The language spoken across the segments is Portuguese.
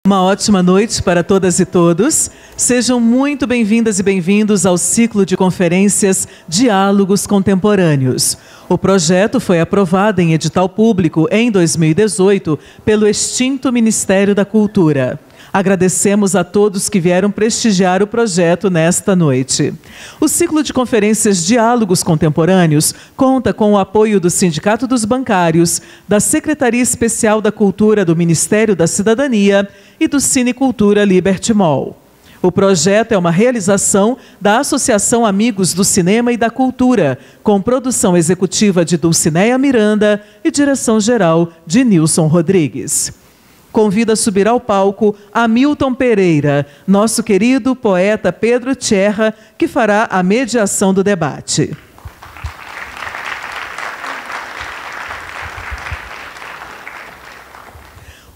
Uma ótima noite para todas e todos. Sejam muito bem-vindas e bem-vindos ao ciclo de conferências Diálogos Contemporâneos. O projeto foi aprovado em edital público em 2018 pelo extinto Ministério da Cultura. Agradecemos a todos que vieram prestigiar o projeto nesta noite. O ciclo de conferências Diálogos Contemporâneos conta com o apoio do Sindicato dos Bancários, da Secretaria Especial da Cultura do Ministério da Cidadania e do Cinecultura Liberty Mall. O projeto é uma realização da Associação Amigos do Cinema e da Cultura, com produção executiva de Dulcineia Miranda e direção-geral de Nilson Rodrigues. Convido a subir ao palco Hamilton Pereira, nosso querido poeta Pedro Tierra, que fará a mediação do debate.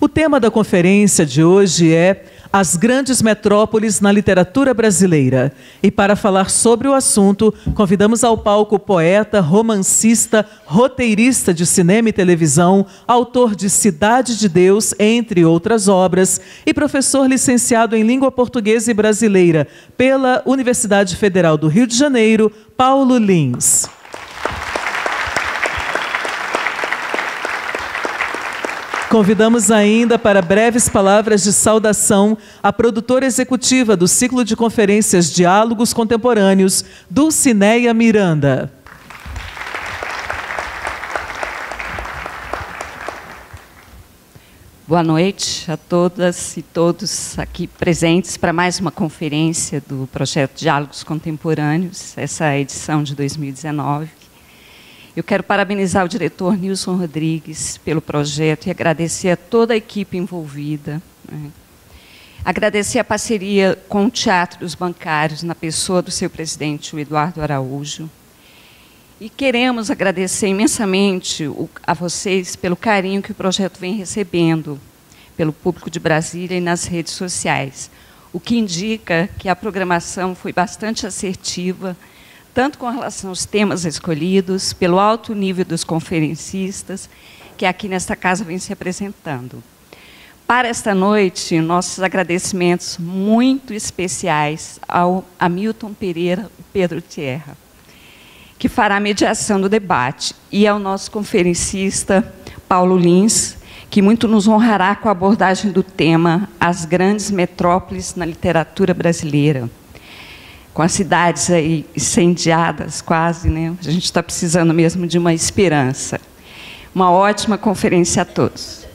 O tema da conferência de hoje é As Grandes Metrópoles na Literatura Brasileira. E para falar sobre o assunto, convidamos ao palco o poeta, romancista, roteirista de cinema e televisão, autor de Cidade de Deus, entre outras obras, e professor licenciado em Língua Portuguesa e Brasileira pela Universidade Federal do Rio de Janeiro, Paulo Lins. Convidamos ainda para breves palavras de saudação a produtora executiva do ciclo de conferências Diálogos Contemporâneos, Dulcineia Miranda. Boa noite a todas e todos aqui presentes para mais uma conferência do projeto Diálogos Contemporâneos, essa edição de 2019. Eu quero parabenizar o diretor Nilson Rodrigues pelo projeto e agradecer a toda a equipe envolvida. Agradecer a parceria com o Teatro dos Bancários, na pessoa do seu presidente, o Eduardo Araújo. E queremos agradecer imensamente a vocês pelo carinho que o projeto vem recebendo, pelo público de Brasília e nas redes sociais, o que indica que a programação foi bastante assertiva, tanto com relação aos temas escolhidos, pelo alto nível dos conferencistas, que aqui nesta casa vem se apresentando. Para esta noite, nossos agradecimentos muito especiais ao Hamilton Pereira e Pedro Tierra, que fará a mediação do debate, e ao nosso conferencista, Paulo Lins, que muito nos honrará com a abordagem do tema As Grandes Metrópoles na Literatura Brasileira. Com as cidades aí incendiadas quase, né? A gente está precisando mesmo de uma esperança. Uma ótima conferência a todos.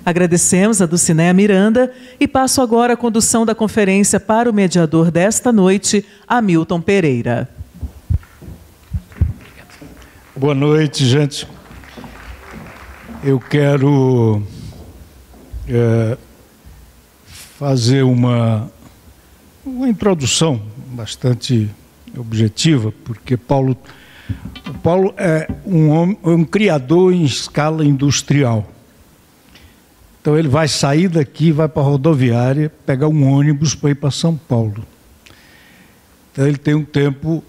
Agradecemos a Dulcineia Miranda e passo agora a condução da conferência para o mediador desta noite, Hamilton Pereira. Boa noite, gente. Eu quero fazer uma introdução bastante objetiva, porque o Paulo é um criador em escala industrial. Então ele vai sair daqui, vai para a rodoviária, pegar um ônibus para ir para São Paulo. Então ele tem um tempo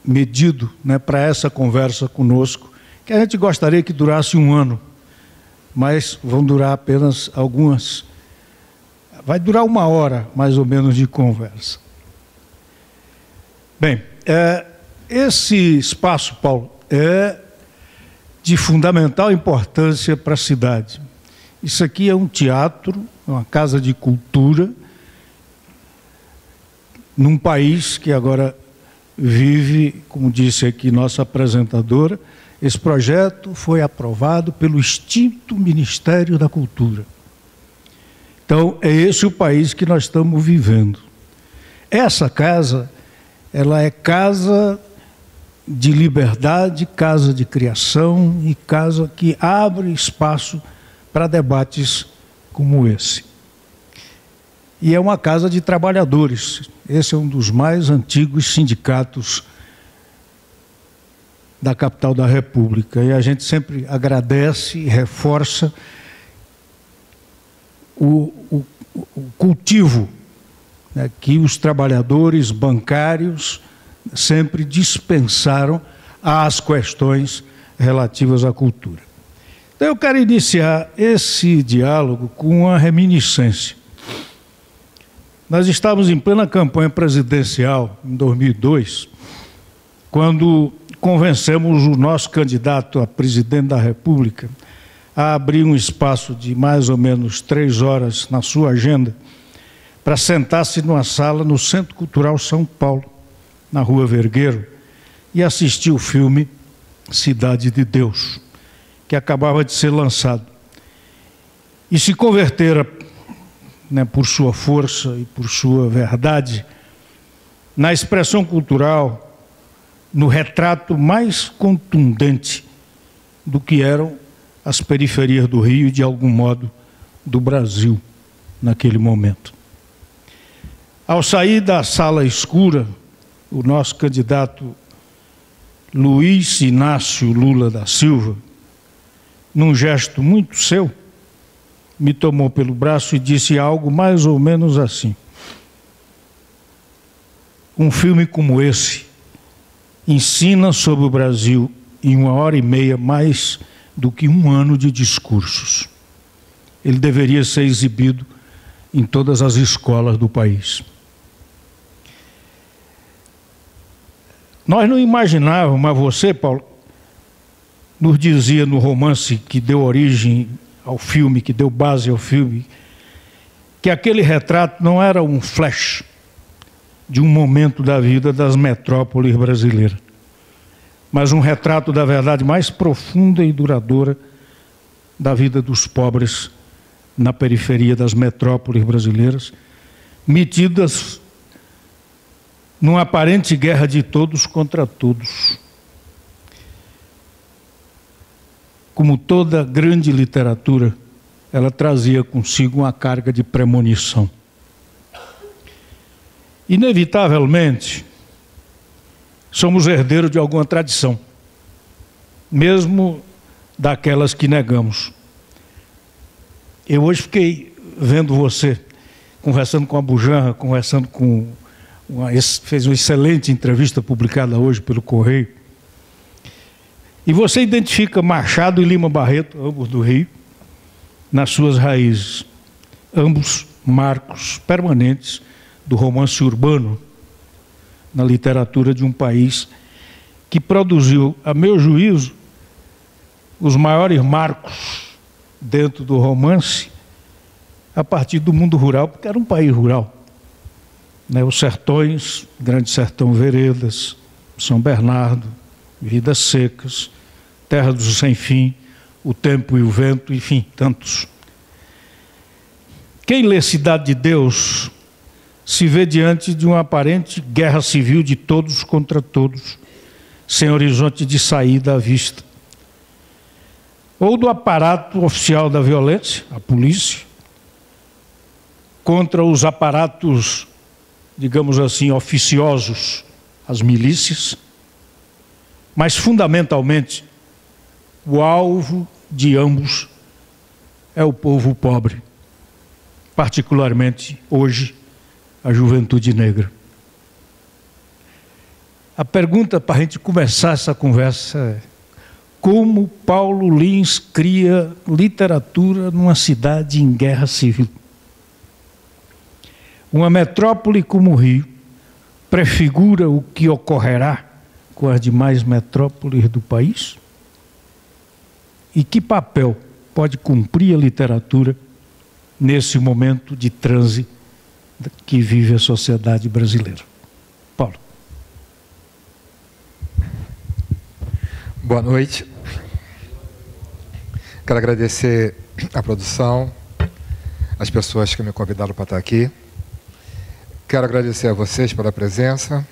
medido, né, para essa conversa conosco, que a gente gostaria que durasse um ano, mas vão durar apenas algumas. Vai durar uma hora, mais ou menos, de conversa. Bem, esse espaço, Paulo, é de fundamental importância para a cidade. Isso aqui é um teatro, uma casa de cultura, num país que agora vive, como disse aqui nossa apresentadora, esse projeto foi aprovado pelo extinto Ministério da Cultura. Então, é esse o país que nós estamos vivendo. Essa casa, ela é casa de liberdade, casa de criação e casa que abre espaço para debates como esse. E é uma casa de trabalhadores. Esse é um dos mais antigos sindicatos da capital da República, e a gente sempre agradece e reforça o cultivo, né, que os trabalhadores bancários sempre dispensaram às questões relativas à cultura. Então eu quero iniciar esse diálogo com uma reminiscência. Nós estávamos em plena campanha presidencial, em 2002, quando convencemos o nosso candidato a presidente da República a abrir um espaço de mais ou menos 3 horas na sua agenda para sentar-se numa sala no Centro Cultural São Paulo, na Rua Vergueiro, e assistir o filme Cidade de Deus, que acabava de ser lançado. E se convertera, por sua força e por sua verdade, na expressão cultural, no retrato mais contundente do que eram as periferias do Rio e, de algum modo, do Brasil, naquele momento. Ao sair da sala escura, o nosso candidato Luiz Inácio Lula da Silva, num gesto muito seu, me tomou pelo braço e disse algo mais ou menos assim: um filme como esse ensina sobre o Brasil em 1h30 mais do que 1 ano de discursos. Ele deveria ser exibido em todas as escolas do país. Nós não imaginávamos, mas você, Paulo, nos dizia no romance que deu origem ao filme, que deu base ao filme, que aquele retrato não era um flash de um momento da vida das metrópoles brasileiras, mas um retrato da verdade mais profunda e duradoura da vida dos pobres na periferia das metrópoles brasileiras, metidas numa aparente guerra de todos contra todos. Como toda grande literatura, ela trazia consigo uma carga de premonição. Inevitavelmente, somos herdeiros de alguma tradição, mesmo daquelas que negamos. Eu hoje fiquei vendo você, conversando com a Bujanra, conversando com... fez uma excelente entrevista publicada hoje pelo Correio. E você identifica Machado e Lima Barreto, ambos do Rio, nas suas raízes, ambos marcos permanentes do romance urbano na literatura de um país que produziu, a meu juízo, os maiores marcos dentro do romance a partir do mundo rural, porque era um país rural. Os sertões, Grande Sertão Veredas, São Bernardo, Vidas Secas, Terra do Sem Fim, O Tempo e o Vento, enfim, tantos. Quem lê Cidade de Deus se vê diante de uma aparente guerra civil de todos contra todos, sem horizonte de saída à vista. Ou do aparato oficial da violência, a polícia, contra os aparatos, digamos assim, oficiosos, as milícias, mas fundamentalmente o alvo de ambos é o povo pobre, particularmente hoje a juventude negra. A pergunta para a gente começar essa conversa é: como Paulo Lins cria literatura numa cidade em guerra civil? Uma metrópole como o Rio prefigura o que ocorrerá com as demais metrópoles do país? E que papel pode cumprir a literatura nesse momento de transe que vive a sociedade brasileira? Paulo. Boa noite. Quero agradecer a produção, as pessoas que me convidaram para estar aqui. Quero agradecer a vocês pela presença.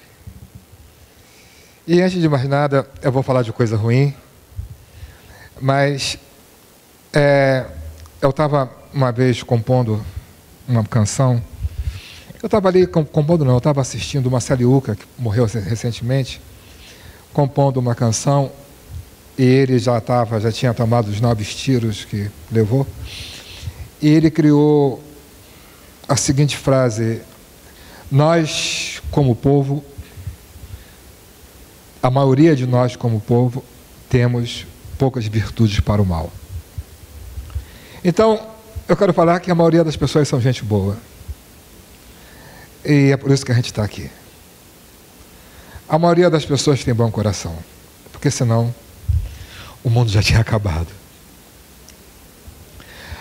E antes de mais nada, eu vou falar de coisa ruim, mas eu estava uma vez compondo uma canção. Eu estava ali compondo, não, eu estava assistindo uma Celiuca, que morreu recentemente, compondo uma canção, e ele já tinha tomado os 9 tiros que levou, e ele criou a seguinte frase: nós, como povo, a maioria de nós, como povo, temos poucas virtudes para o mal. Então, eu quero falar que a maioria das pessoas são gente boa. E é por isso que a gente está aqui. A maioria das pessoas tem bom coração, porque senão o mundo já tinha acabado.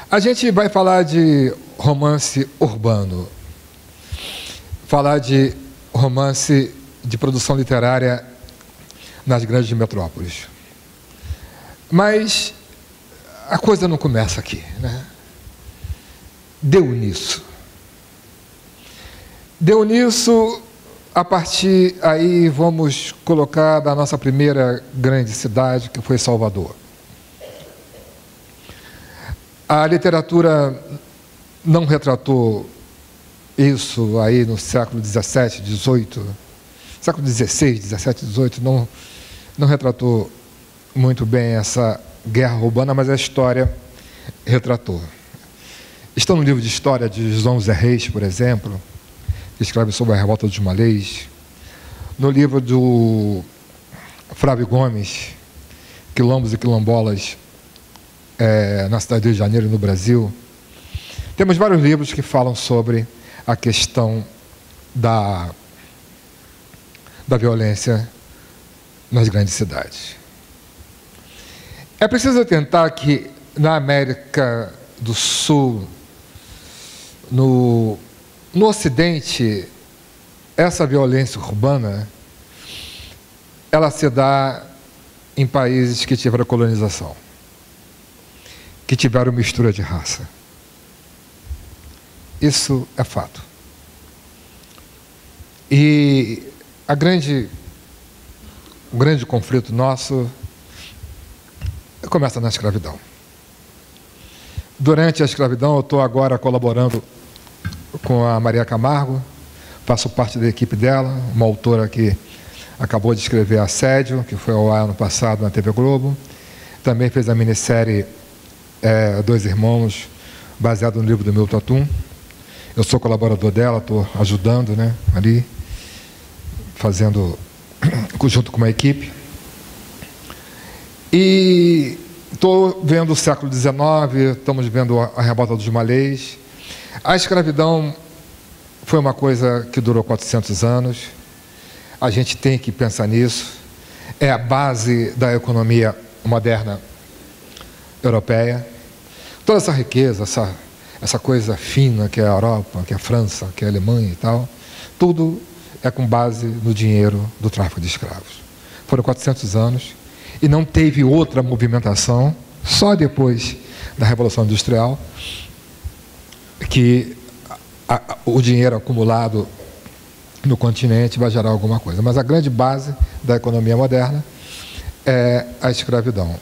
A gente vai falar de romance urbano, falar de romance de produção literária nas grandes metrópoles. Mas a coisa não começa aqui, né? Deu nisso. Deu nisso, a partir aí vamos colocar da nossa primeira grande cidade, que foi Salvador. A literatura não retratou isso aí no século XVII, XVIII, século XVI, XVII, XVIII, não retratou muito bem essa guerra urbana, mas a história retratou. Estão no livro de história de João Zé Reis, por exemplo, que escreve sobre a revolta dos Malês, no livro do Flávio Gomes, Quilombos e Quilombolas, na cidade do Rio de Janeiro e no Brasil. Temos vários livros que falam sobre a questão da violência nas grandes cidades. É preciso tentar que na América do Sul, no Ocidente, essa violência urbana, ela se dá em países que tiveram colonização, que tiveram mistura de raça. Isso é fato. E o grande conflito nosso começa na escravidão. Durante a escravidão, eu estou agora colaborando com a Maria Camargo, faço parte da equipe dela, uma autora que acabou de escrever Assédio, que foi ao ar ano passado na TV Globo. Também fez a minissérie Dois Irmãos, baseado no livro do Milton Atum. Eu sou colaborador dela, estou ajudando, né, ali, fazendo junto com uma equipe. E estou vendo o século XIX, estamos vendo a revolta dos Malês. A escravidão foi uma coisa que durou 400 anos. A gente tem que pensar nisso. É a base da economia moderna europeia. Toda essa riqueza, essa coisa fina que é a Europa, que é a França, que é a Alemanha e tal, tudo é com base no dinheiro do tráfico de escravos. Foram 400 anos e não teve outra movimentação, só depois da Revolução Industrial, que o dinheiro acumulado no continente vai gerar alguma coisa. Mas a grande base da economia moderna é a escravidão.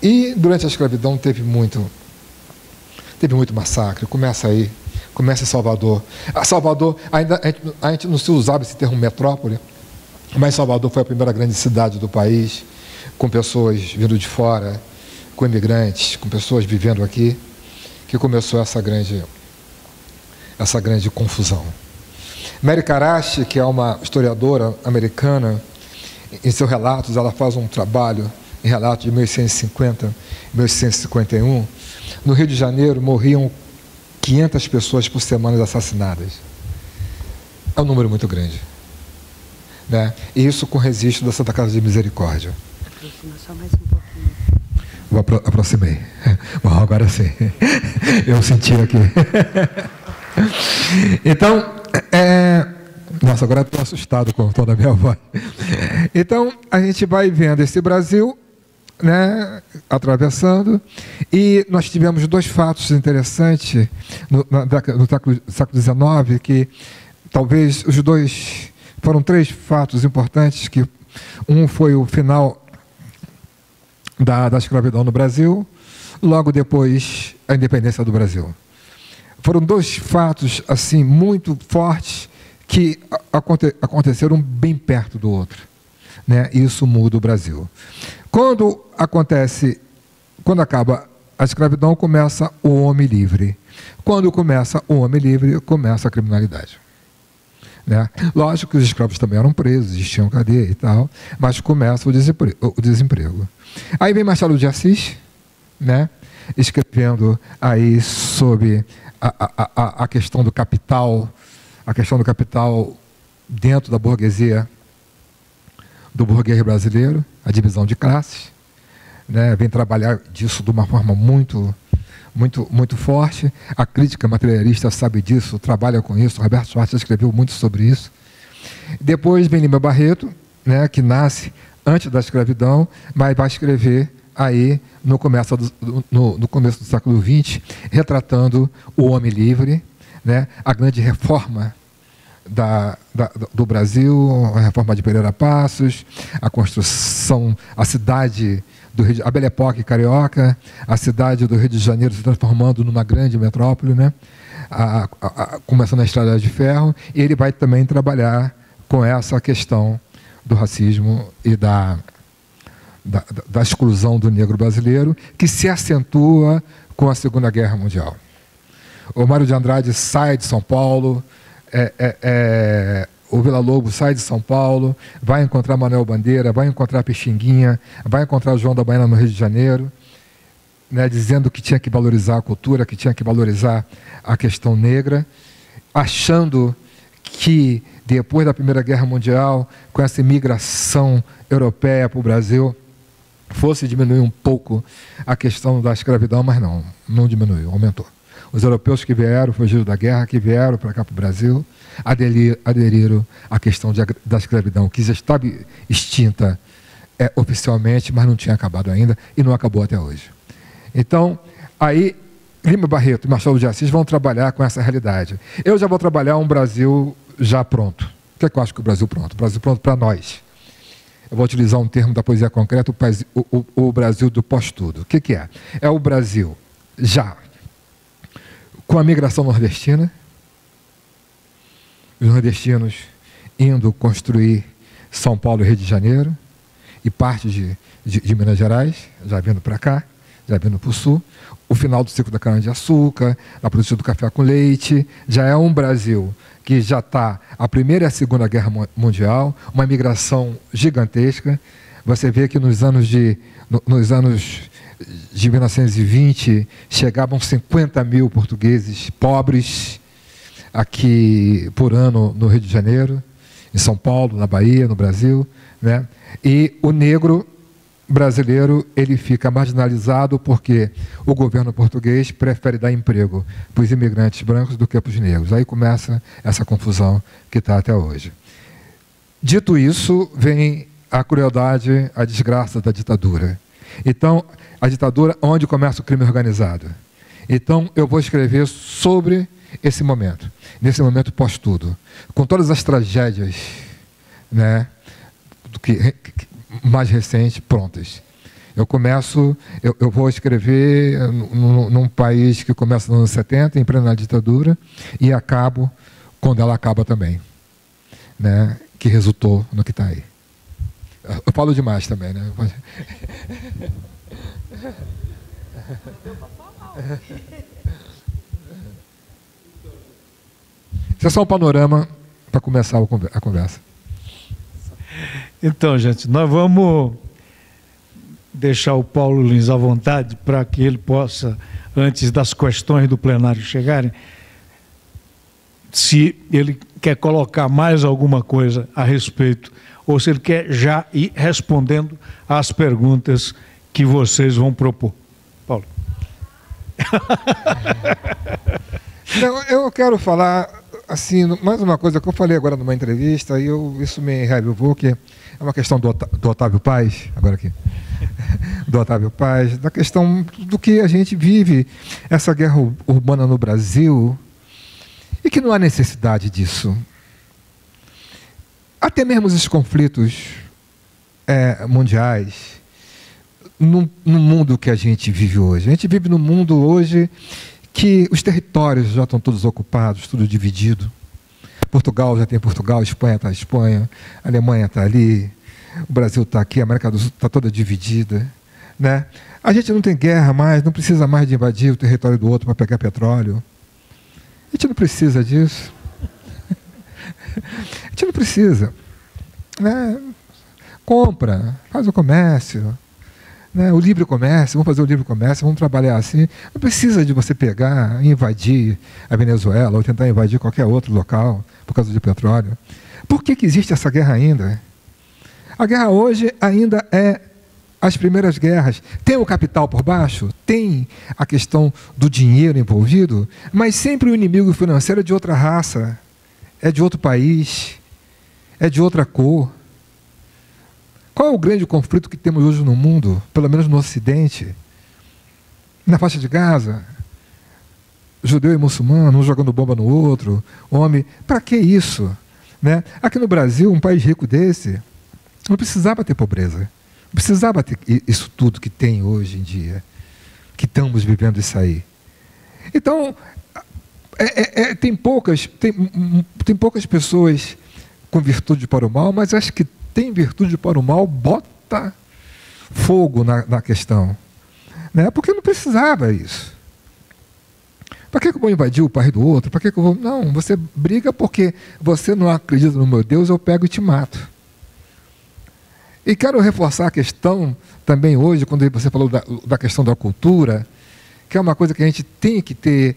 E durante a escravidão teve muito massacre. Começa aí, começa em Salvador. Salvador, ainda a gente não se usava esse termo metrópole, mas Salvador foi a primeira grande cidade do país, com pessoas vindo de fora, com imigrantes, com pessoas vivendo aqui, que começou essa grande confusão. Mary Karashi, que é uma historiadora americana, em seus relatos, ela faz um trabalho em relatos de 1850, 1851. No Rio de Janeiro morriam 500 pessoas por semana assassinadas. É um número muito grande, né? E isso com registro da Santa Casa de Misericórdia. Aproxima só mais um pouquinho. Aproximei. Bom, agora sim. Eu senti aqui. Então, nossa, agora estou assustado com toda a minha voz. Então, a gente vai vendo esse Brasil, né, atravessando, e nós tivemos dois fatos interessantes no século XIX, que talvez os dois foram três fatos importantes, que um foi o final da escravidão no Brasil, logo depois a independência do Brasil. Foram dois fatos assim muito fortes que aconteceram bem perto do outro, né? E isso muda o Brasil. Quando acaba a escravidão, começa o homem livre. Quando começa o homem livre, começa a criminalidade. né? Lógico que os escravos também eram presos, existiam cadeia e tal, mas começa o desemprego. Aí vem Machado de Assis, né? Escrevendo aí sobre a questão do capital, dentro da burguesia, do burguês brasileiro, a divisão de classes, né? Vem trabalhar disso de uma forma muito forte. A crítica materialista sabe disso, trabalha com isso. Roberto Schwartz escreveu muito sobre isso. Depois vem Lima Barreto, né, que nasce antes da escravidão, mas vai escrever aí no começo do século XX, retratando o homem livre, né, a grande reforma do Brasil, a reforma de Pereira Passos, a construção, a cidade a Belle Époque carioca, a cidade do Rio de Janeiro se transformando numa grande metrópole, né? Começando a Estrada de Ferro, e ele vai também trabalhar com essa questão do racismo e da exclusão do negro brasileiro, que se acentua com a Segunda Guerra Mundial. O Mário de Andrade sai de São Paulo, o Villa-Lobos sai de São Paulo, vai encontrar Manuel Bandeira, vai encontrar Pixinguinha, vai encontrar João da Baiana no Rio de Janeiro, né, dizendo que tinha que valorizar a cultura, que tinha que valorizar a questão negra, achando que depois da Primeira Guerra Mundial, com essa imigração europeia para o Brasil, fosse diminuir um pouco a questão da escravidão, mas não diminuiu, aumentou. Os europeus que vieram, fugiram da guerra, que vieram para cá para o Brasil, aderiram à questão da escravidão, que já estava extinta oficialmente, mas não tinha acabado ainda e não acabou até hoje. Então, aí, Lima Barreto e Machado de Assis vão trabalhar com essa realidade. Eu já vou trabalhar um Brasil já pronto. O que é que eu acho que o Brasil pronto? O Brasil pronto para nós. Eu vou utilizar um termo da poesia concreta, o Brasil do pós-tudo. O que é? É o Brasil já com a migração nordestina, os nordestinos indo construir São Paulo e Rio de Janeiro, e parte de Minas Gerais, já vindo para cá, já vindo para o sul, o final do ciclo da cana-de-açúcar, a produção do café com leite, já é um Brasil que já está a Primeira e a Segunda Guerra Mundial, uma migração gigantesca. Você vê que nos anos de 1920 chegavam 50 mil portugueses pobres aqui por ano no Rio de Janeiro, em São Paulo, na Bahia, no Brasil, né? E o negro brasileiro, ele fica marginalizado porque o governo português prefere dar emprego para os imigrantes brancos do que para os negros. Aí começa essa confusão que está até hoje. Dito isso, vem a crueldade, a desgraça da ditadura. Então, a ditadura onde começa o crime organizado. Então, eu vou escrever sobre esse momento, nesse momento pós-tudo, com todas as tragédias, né, mais recentes, prontas. Eu vou escrever num país que começa nos anos 70, em plena ditadura, e acabo quando ela acaba também, né, que resultou no que está aí. Eu falo demais também, né? Isso é só um panorama para começar a conversa. Então, gente, nós vamos deixar o Paulo Lins à vontade para que ele possa, antes das questões do plenário chegarem, se ele quer colocar mais alguma coisa a respeito, ou se ele quer já ir respondendo às perguntas que vocês vão propor. Paulo. Não, eu quero falar, assim, mais uma coisa que eu falei agora numa entrevista, e isso me reavivou, que é uma questão do Otávio Paz, agora aqui, do Otávio Paz, da questão do que a gente vive, essa guerra urbana no Brasil, e que não há necessidade disso. Até mesmo os conflitos mundiais, no mundo que a gente vive hoje. A gente vive num mundo hoje que os territórios já estão todos ocupados, tudo dividido. Portugal já tem Portugal, Espanha está a Espanha, a Alemanha está ali, o Brasil está aqui, a América do Sul está toda dividida, né? A gente não tem guerra mais, não precisa mais de invadir o território do outro para pegar petróleo. A gente não precisa disso. A gente não precisa. Né? Compra, faz o comércio. Né? O livre comércio, vamos fazer o livre comércio, vamos trabalhar assim. Não precisa de você pegar e invadir a Venezuela ou tentar invadir qualquer outro local por causa de petróleo. Por que existe essa guerra ainda? A guerra hoje ainda é as primeiras guerras. Tem o capital por baixo, tem a questão do dinheiro envolvido, mas sempre o inimigo financeiro é de outra raça, é de outro país, é de outra cor. Qual é o grande conflito que temos hoje no mundo, pelo menos no Ocidente? Na faixa de Gaza, judeu e muçulmano, um jogando bomba no outro, homem. Para que isso? Né? Aqui no Brasil, um país rico desse, não precisava ter pobreza. Não precisava ter isso tudo que tem hoje em dia, que estamos vivendo isso aí. Então, tem poucas pessoas com virtude para o mal, mas acho que tem virtude para o mal, bota fogo na questão. Né? Porque não precisava isso. Para que eu vou invadir o pai do outro? Para que eu vou... Não, você briga porque você não acredita no meu Deus, eu pego e te mato. E quero reforçar a questão também hoje, quando você falou da questão da cultura, que é uma coisa que a gente tem que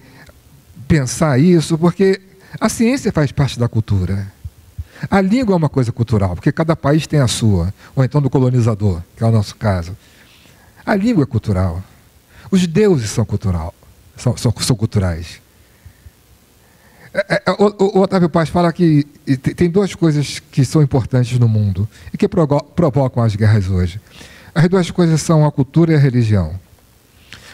pensar isso, porque a ciência faz parte da cultura. A língua é uma coisa cultural, porque cada país tem a sua, ou então do colonizador, que é o nosso caso. A língua é cultural. Os deuses são culturais. O Otávio Paz fala que tem duas coisas que são importantes no mundo e que provocam as guerras hoje. As duas coisas são a cultura e a religião.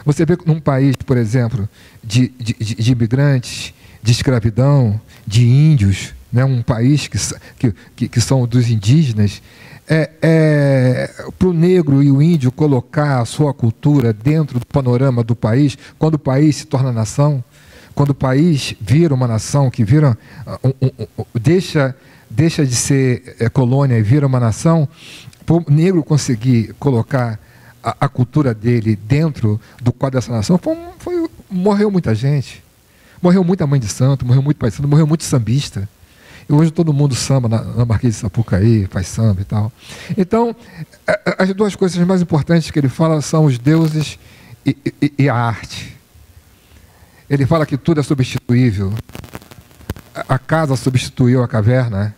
Você vê num país, por exemplo, de imigrantes, de escravidão, de índios, né, um país que são dos indígenas, para o negro e o índio colocar a sua cultura dentro do panorama do país, quando o país se torna nação, quando o país vira uma nação, que vira deixa de ser colônia e vira uma nação, para o negro conseguir colocar a cultura dele dentro do quadro dessa nação, morreu muita gente. Morreu muita mãe de santo, morreu muito pai de santo, morreu muito sambista. E hoje todo mundo samba na Marquês de Sapucaí, faz samba e tal. Então, as duas coisas mais importantes que ele fala são os deuses e a arte. Ele fala que tudo é substituível. A casa substituiu a caverna.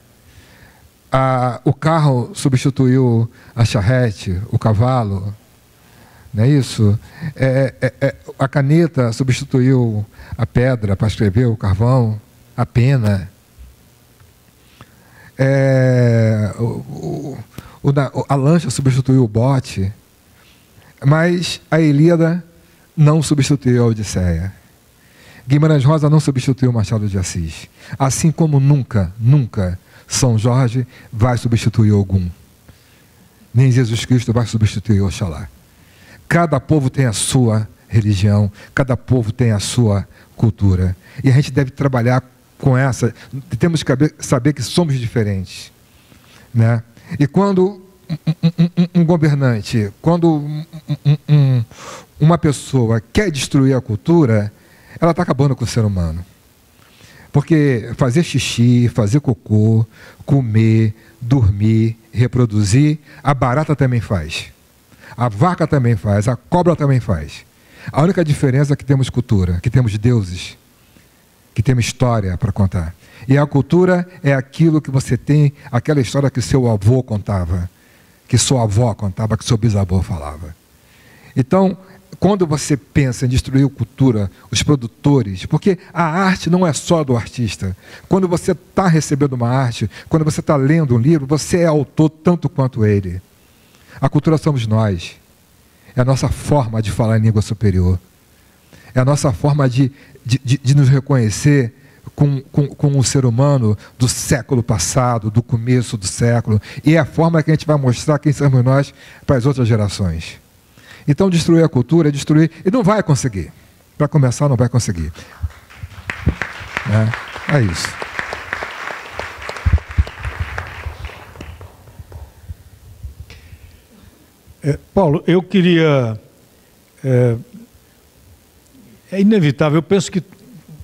O carro substituiu a charrete, o cavalo. Não é isso? A caneta substituiu a pedra para escrever, o carvão, a pena. A lancha substituiu o bote, mas a Ilíada não substituiu a Odisseia. Guimarães Rosa não substituiu Machado de Assis. Assim como nunca São Jorge vai substituir Ogum. Nem Jesus Cristo vai substituir Oxalá. Cada povo tem a sua religião, cada povo tem a sua cultura. E a gente deve trabalhar com essa. Temos que saber que somos diferentes. Né? E quando um governante, quando uma pessoa quer destruir a cultura, ela está acabando com o ser humano. Porque fazer xixi, fazer cocô, comer, dormir, reproduzir, a barata também faz. A vaca também faz, a cobra também faz. A única diferença é que temos cultura, que temos deuses, que temos história para contar. E a cultura é aquilo que você tem, aquela história que seu avô contava, que sua avó contava, que seu bisavô falava. Então, quando você pensa em destruir a cultura, os produtores, porque a arte não é só do artista. Quando você está recebendo uma arte, quando você está lendo um livro, você é autor tanto quanto ele. A cultura somos nós. É a nossa forma de falar em língua superior. É a nossa forma de nos reconhecer com o ser humano do século passado, do começo do século. E é a forma que a gente vai mostrar quem somos nós para as outras gerações. Então, destruir a cultura é destruir... E não vai conseguir. Para começar, não vai conseguir. É isso. Paulo, eu queria... É inevitável, eu penso que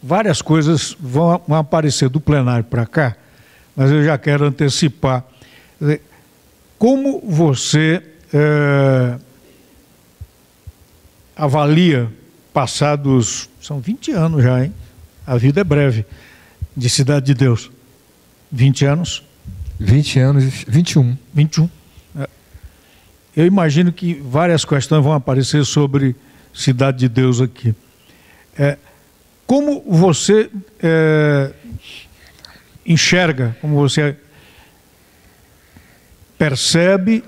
várias coisas vão aparecer do plenário para cá, mas eu já quero antecipar. Como você avalia, passados, são 20 anos já, hein? A vida é breve, de Cidade de Deus. 20 anos? 20 anos, 21. 21. Eu imagino que várias questões vão aparecer sobre Cidade de Deus aqui. Como você enxerga, como você percebe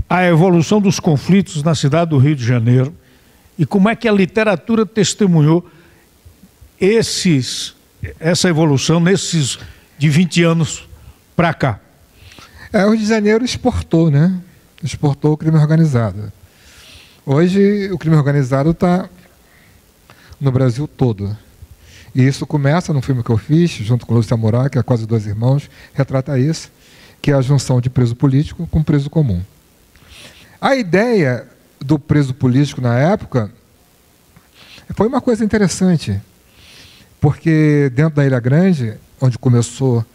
a evolução dos conflitos na cidade do Rio de Janeiro e como é que a literatura testemunhou essa evolução nesses de 20 anos para cá? O Rio de Janeiro exportou, né? Exportou o crime organizado. Hoje o crime organizado está no Brasil todo. E isso começa num filme que eu fiz, junto com o Lúcio Amorá, que é Quase Dois Irmãos, retrata isso, que é a junção de preso político com preso comum. A ideia do preso político na época foi uma coisa interessante, porque dentro da Ilha Grande, onde começou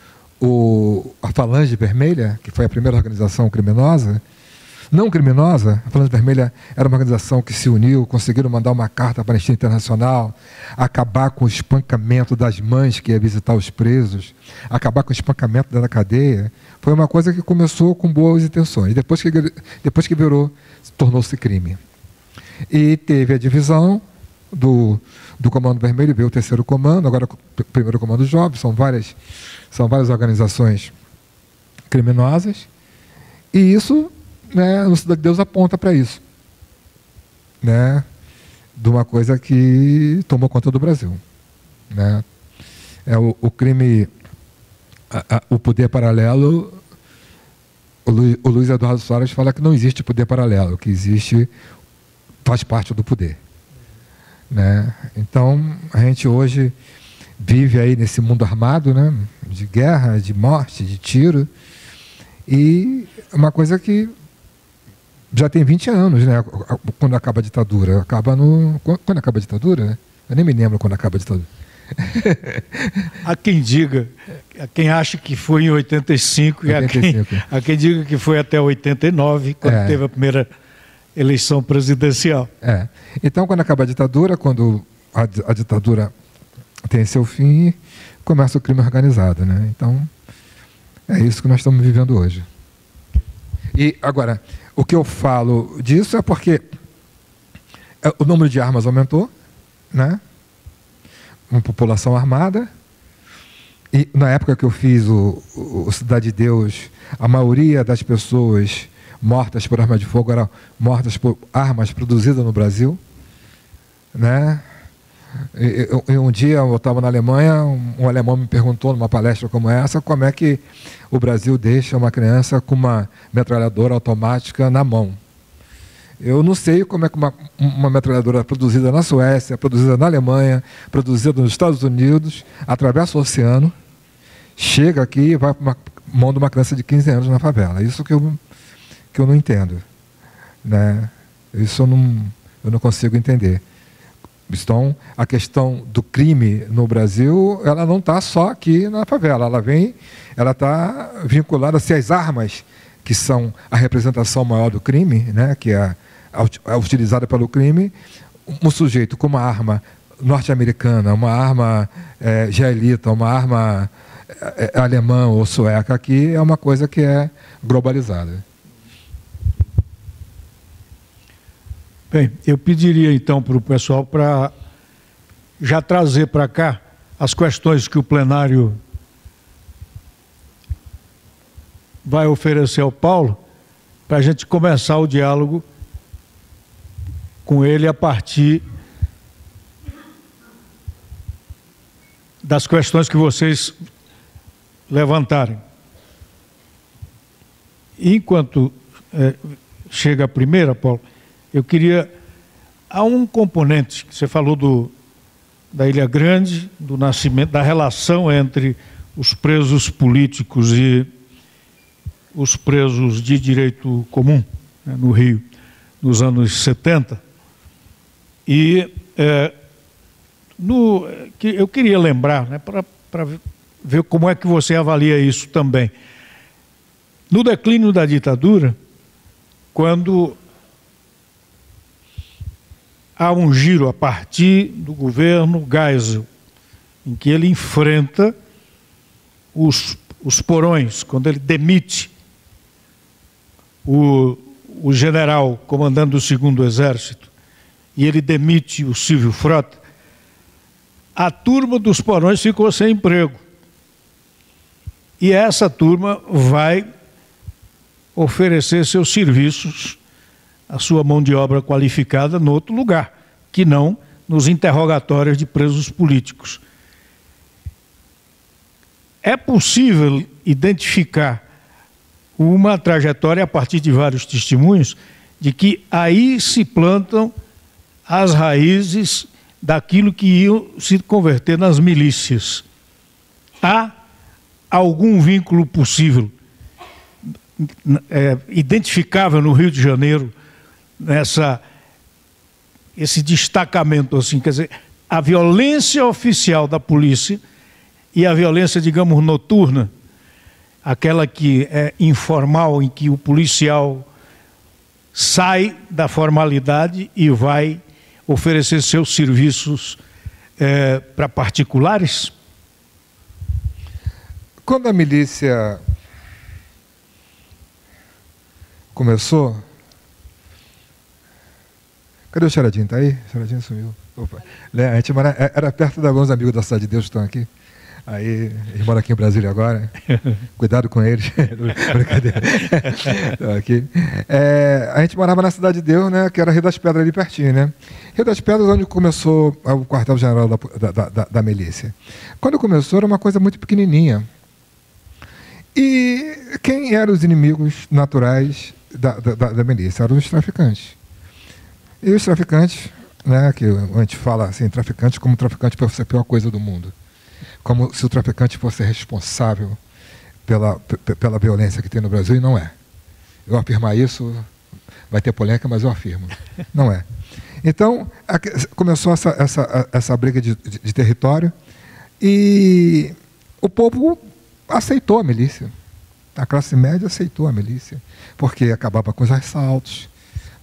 a Falange Vermelha, que foi a primeira organização criminosa, não criminosa, a Falange Vermelha era uma organização que se uniu, conseguiram mandar uma carta para a Anistia Internacional, acabar com o espancamento das mães que ia visitar os presos, acabar com o espancamento da cadeia. Foi uma coisa que começou com boas intenções. Depois que virou, tornou-se crime. E teve a divisão do Comando Vermelho, veio o terceiro comando, agora o primeiro comando jovem, são várias organizações criminosas, e isso, né, no Cidade de Deus aponta para isso, né, de uma coisa que tomou conta do Brasil, né, o crime, o poder paralelo. O Luiz Eduardo Soares fala que não existe poder paralelo, que existe, faz parte do poder, né? Então a gente hoje vive aí nesse mundo armado, né, de guerra, de morte, de tiro, e uma coisa que já tem 20 anos, né? Quando acaba a ditadura. Quando acaba a ditadura, né? Eu nem me lembro quando acaba a ditadura. Há quem diga, há quem acha que foi em 85, 85. E há quem diga que foi até 89, quando teve a primeira eleição presidencial. Então, quando acaba a ditadura, quando a ditadura tem seu fim, começa o crime organizado, né? Então, é isso que nós estamos vivendo hoje. E, agora, o que eu falo disso é porque o número de armas aumentou, né? Uma população armada, e na época que eu fiz o Cidade de Deus, a maioria das pessoas mortas por arma de fogo eram mortas por armas produzidas no Brasil, né? E um dia eu estava na Alemanha, um alemão me perguntou numa palestra como essa, como é que o Brasil deixa uma criança com uma metralhadora automática na mão. Eu não sei como é que uma metralhadora produzida na Suécia, produzida na Alemanha, produzida nos Estados Unidos, atravessa o oceano, chega aqui e vai para a mão de uma criança de 15 anos na favela. Isso que eu não entendo, né? Isso eu não consigo entender. Então, a questão do crime no Brasil, ela não está só aqui na favela, ela está vinculada às armas, que são a representação maior do crime, né, que é utilizada pelo crime. Um sujeito com uma arma norte-americana, uma arma israelita, uma arma alemã ou sueca aqui, é uma coisa que é globalizada. Bem, eu pediria então para o pessoal para já trazer para cá as questões que o plenário vai oferecer ao Paulo, para a gente começar o diálogo com ele a partir das questões que vocês levantarem. Enquanto chega a primeira, Paulo, eu queria... Há um componente que você falou da Ilha Grande, do nascimento, da relação entre os presos políticos e os presos de direito comum, né, no Rio, nos anos 70. E eu queria lembrar, né, para ver como é que você avalia isso também. No declínio da ditadura, quando há um giro a partir do governo Geisel, em que ele enfrenta os porões, quando ele demite o general comandando o 2º Exército, e ele demite o Silvio Frota, a turma dos porões ficou sem emprego. E essa turma vai oferecer seus serviços, a sua mão de obra qualificada, em outro lugar, que não nos interrogatórios de presos políticos. É possível identificar uma trajetória a partir de vários testemunhos de que aí se plantam as raízes daquilo que iam se converter nas milícias. Há algum vínculo possível, identificável no Rio de Janeiro, esse destacamento, assim, quer dizer, a violência oficial da polícia e a violência, digamos, noturna, aquela que é informal, em que o policial sai da formalidade e vai oferecer seus serviços para particulares? Quando a milícia começou... Cadê o Charadinho? Está aí? O Charadinho sumiu. Opa. A gente era perto de alguns amigos da Cidade de Deus que estão aqui. Aí, eles moram aqui em Brasília agora. Cuidado com eles. Brincadeira. Aqui. A gente morava na Cidade de Deus, né, que era Rio das Pedras, ali pertinho, né? Rio das Pedras, onde começou o quartel-general da milícia. Quando começou, era uma coisa muito pequenininha. E quem eram os inimigos naturais da milícia? Eram os traficantes. E os traficantes, né, que a gente fala assim, traficante como traficante pode ser a pior coisa do mundo. Como se o traficante fosse responsável pela violência que tem no Brasil, e não é. Eu afirmar isso, vai ter polêmica, mas eu afirmo. Não é. Então, começou essa briga de território e o povo aceitou a milícia. A classe média aceitou a milícia, porque acabava com os assaltos,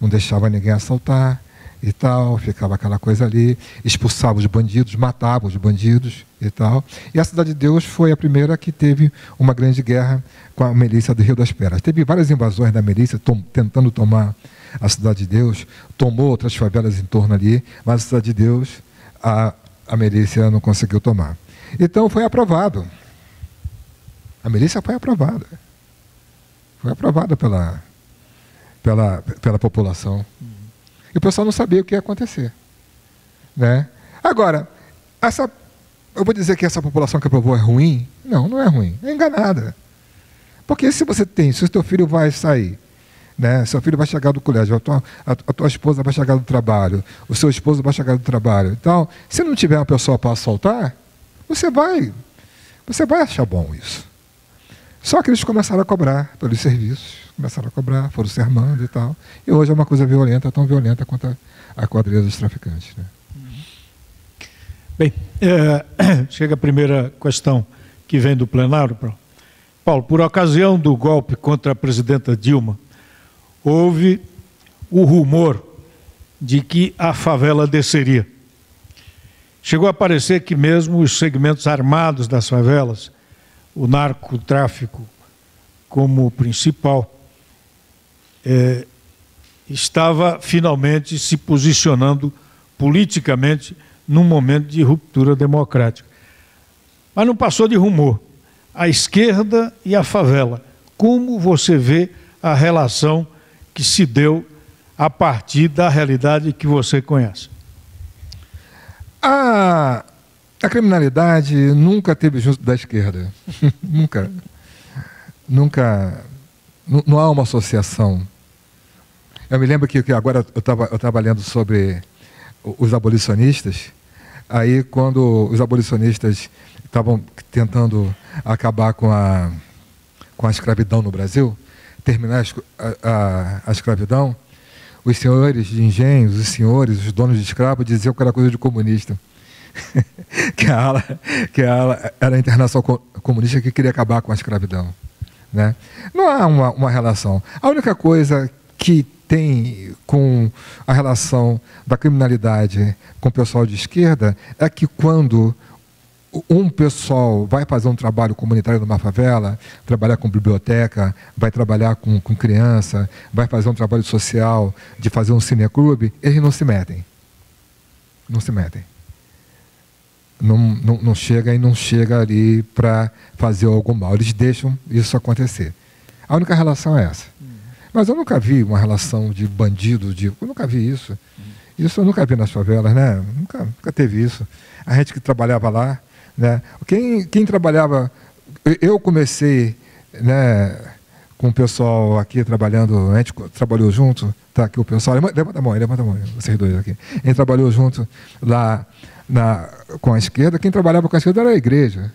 não deixava ninguém assaltar e tal, ficava aquela coisa ali, expulsava os bandidos, matava os bandidos e tal. E a Cidade de Deus foi a primeira que teve uma grande guerra com a milícia do Rio das Pedras. Teve várias invasões da milícia tentando tomar a Cidade de Deus, tomou outras favelas em torno ali, mas a Cidade de Deus a milícia não conseguiu tomar. Então foi aprovado. A milícia foi aprovada. Foi aprovada pela população. E o pessoal não sabia o que ia acontecer. Né? Agora, eu vou dizer que essa população que aprovou é ruim? Não, não é ruim. É enganada. Porque se o teu filho vai sair, né? Seu filho vai chegar do colégio, a tua esposa vai chegar do trabalho, o seu esposo vai chegar do trabalho. Então, se não tiver uma pessoa para assaltar, você vai achar bom isso. Só que eles começaram a cobrar pelos serviços, foram se armando e tal. E hoje é uma coisa violenta, tão violenta quanto a quadrilha dos traficantes. Né? Bem, chega a primeira questão que vem do plenário. Paulo, por ocasião do golpe contra a presidenta Dilma, houve o rumor de que a favela desceria. Chegou a parecer que mesmo os segmentos armados das favelas, o narcotráfico como principal, estava finalmente se posicionando politicamente num momento de ruptura democrática. Mas não passou de rumor. A esquerda e a favela. Como você vê a relação que se deu a partir da realidade que você conhece? A criminalidade nunca teve junto da esquerda. Nunca. Não há uma associação. Eu me lembro que agora eu estava lendo sobre os abolicionistas. Aí, quando os abolicionistas estavam tentando acabar com a escravidão no Brasil, terminar a escravidão, os senhores de engenhos, os donos de escravos diziam que era coisa de comunista. que a ala era a Internacional Comunista que queria acabar com a escravidão, né? Não há uma relação. A única coisa que tem com a relação da criminalidade com o pessoal de esquerda é que quando um pessoal vai fazer um trabalho comunitário numa favela, trabalhar com biblioteca, vai trabalhar com criança, vai fazer um trabalho social de fazer um cineclube, eles não se metem. Não se metem. Não chega ali para fazer algum mal. Eles deixam isso acontecer. A única relação é essa. Mas eu nunca vi uma relação de bandido, eu nunca vi isso. Isso eu nunca vi nas favelas, né? Nunca teve isso. A gente que trabalhava lá, né? Quem trabalhava... Eu comecei, né, com o pessoal aqui trabalhando, a gente trabalhou junto, tá aqui o pessoal, levanta a mão, vocês dois aqui. A gente trabalhou junto lá com a esquerda. Quem trabalhava com a esquerda era a igreja.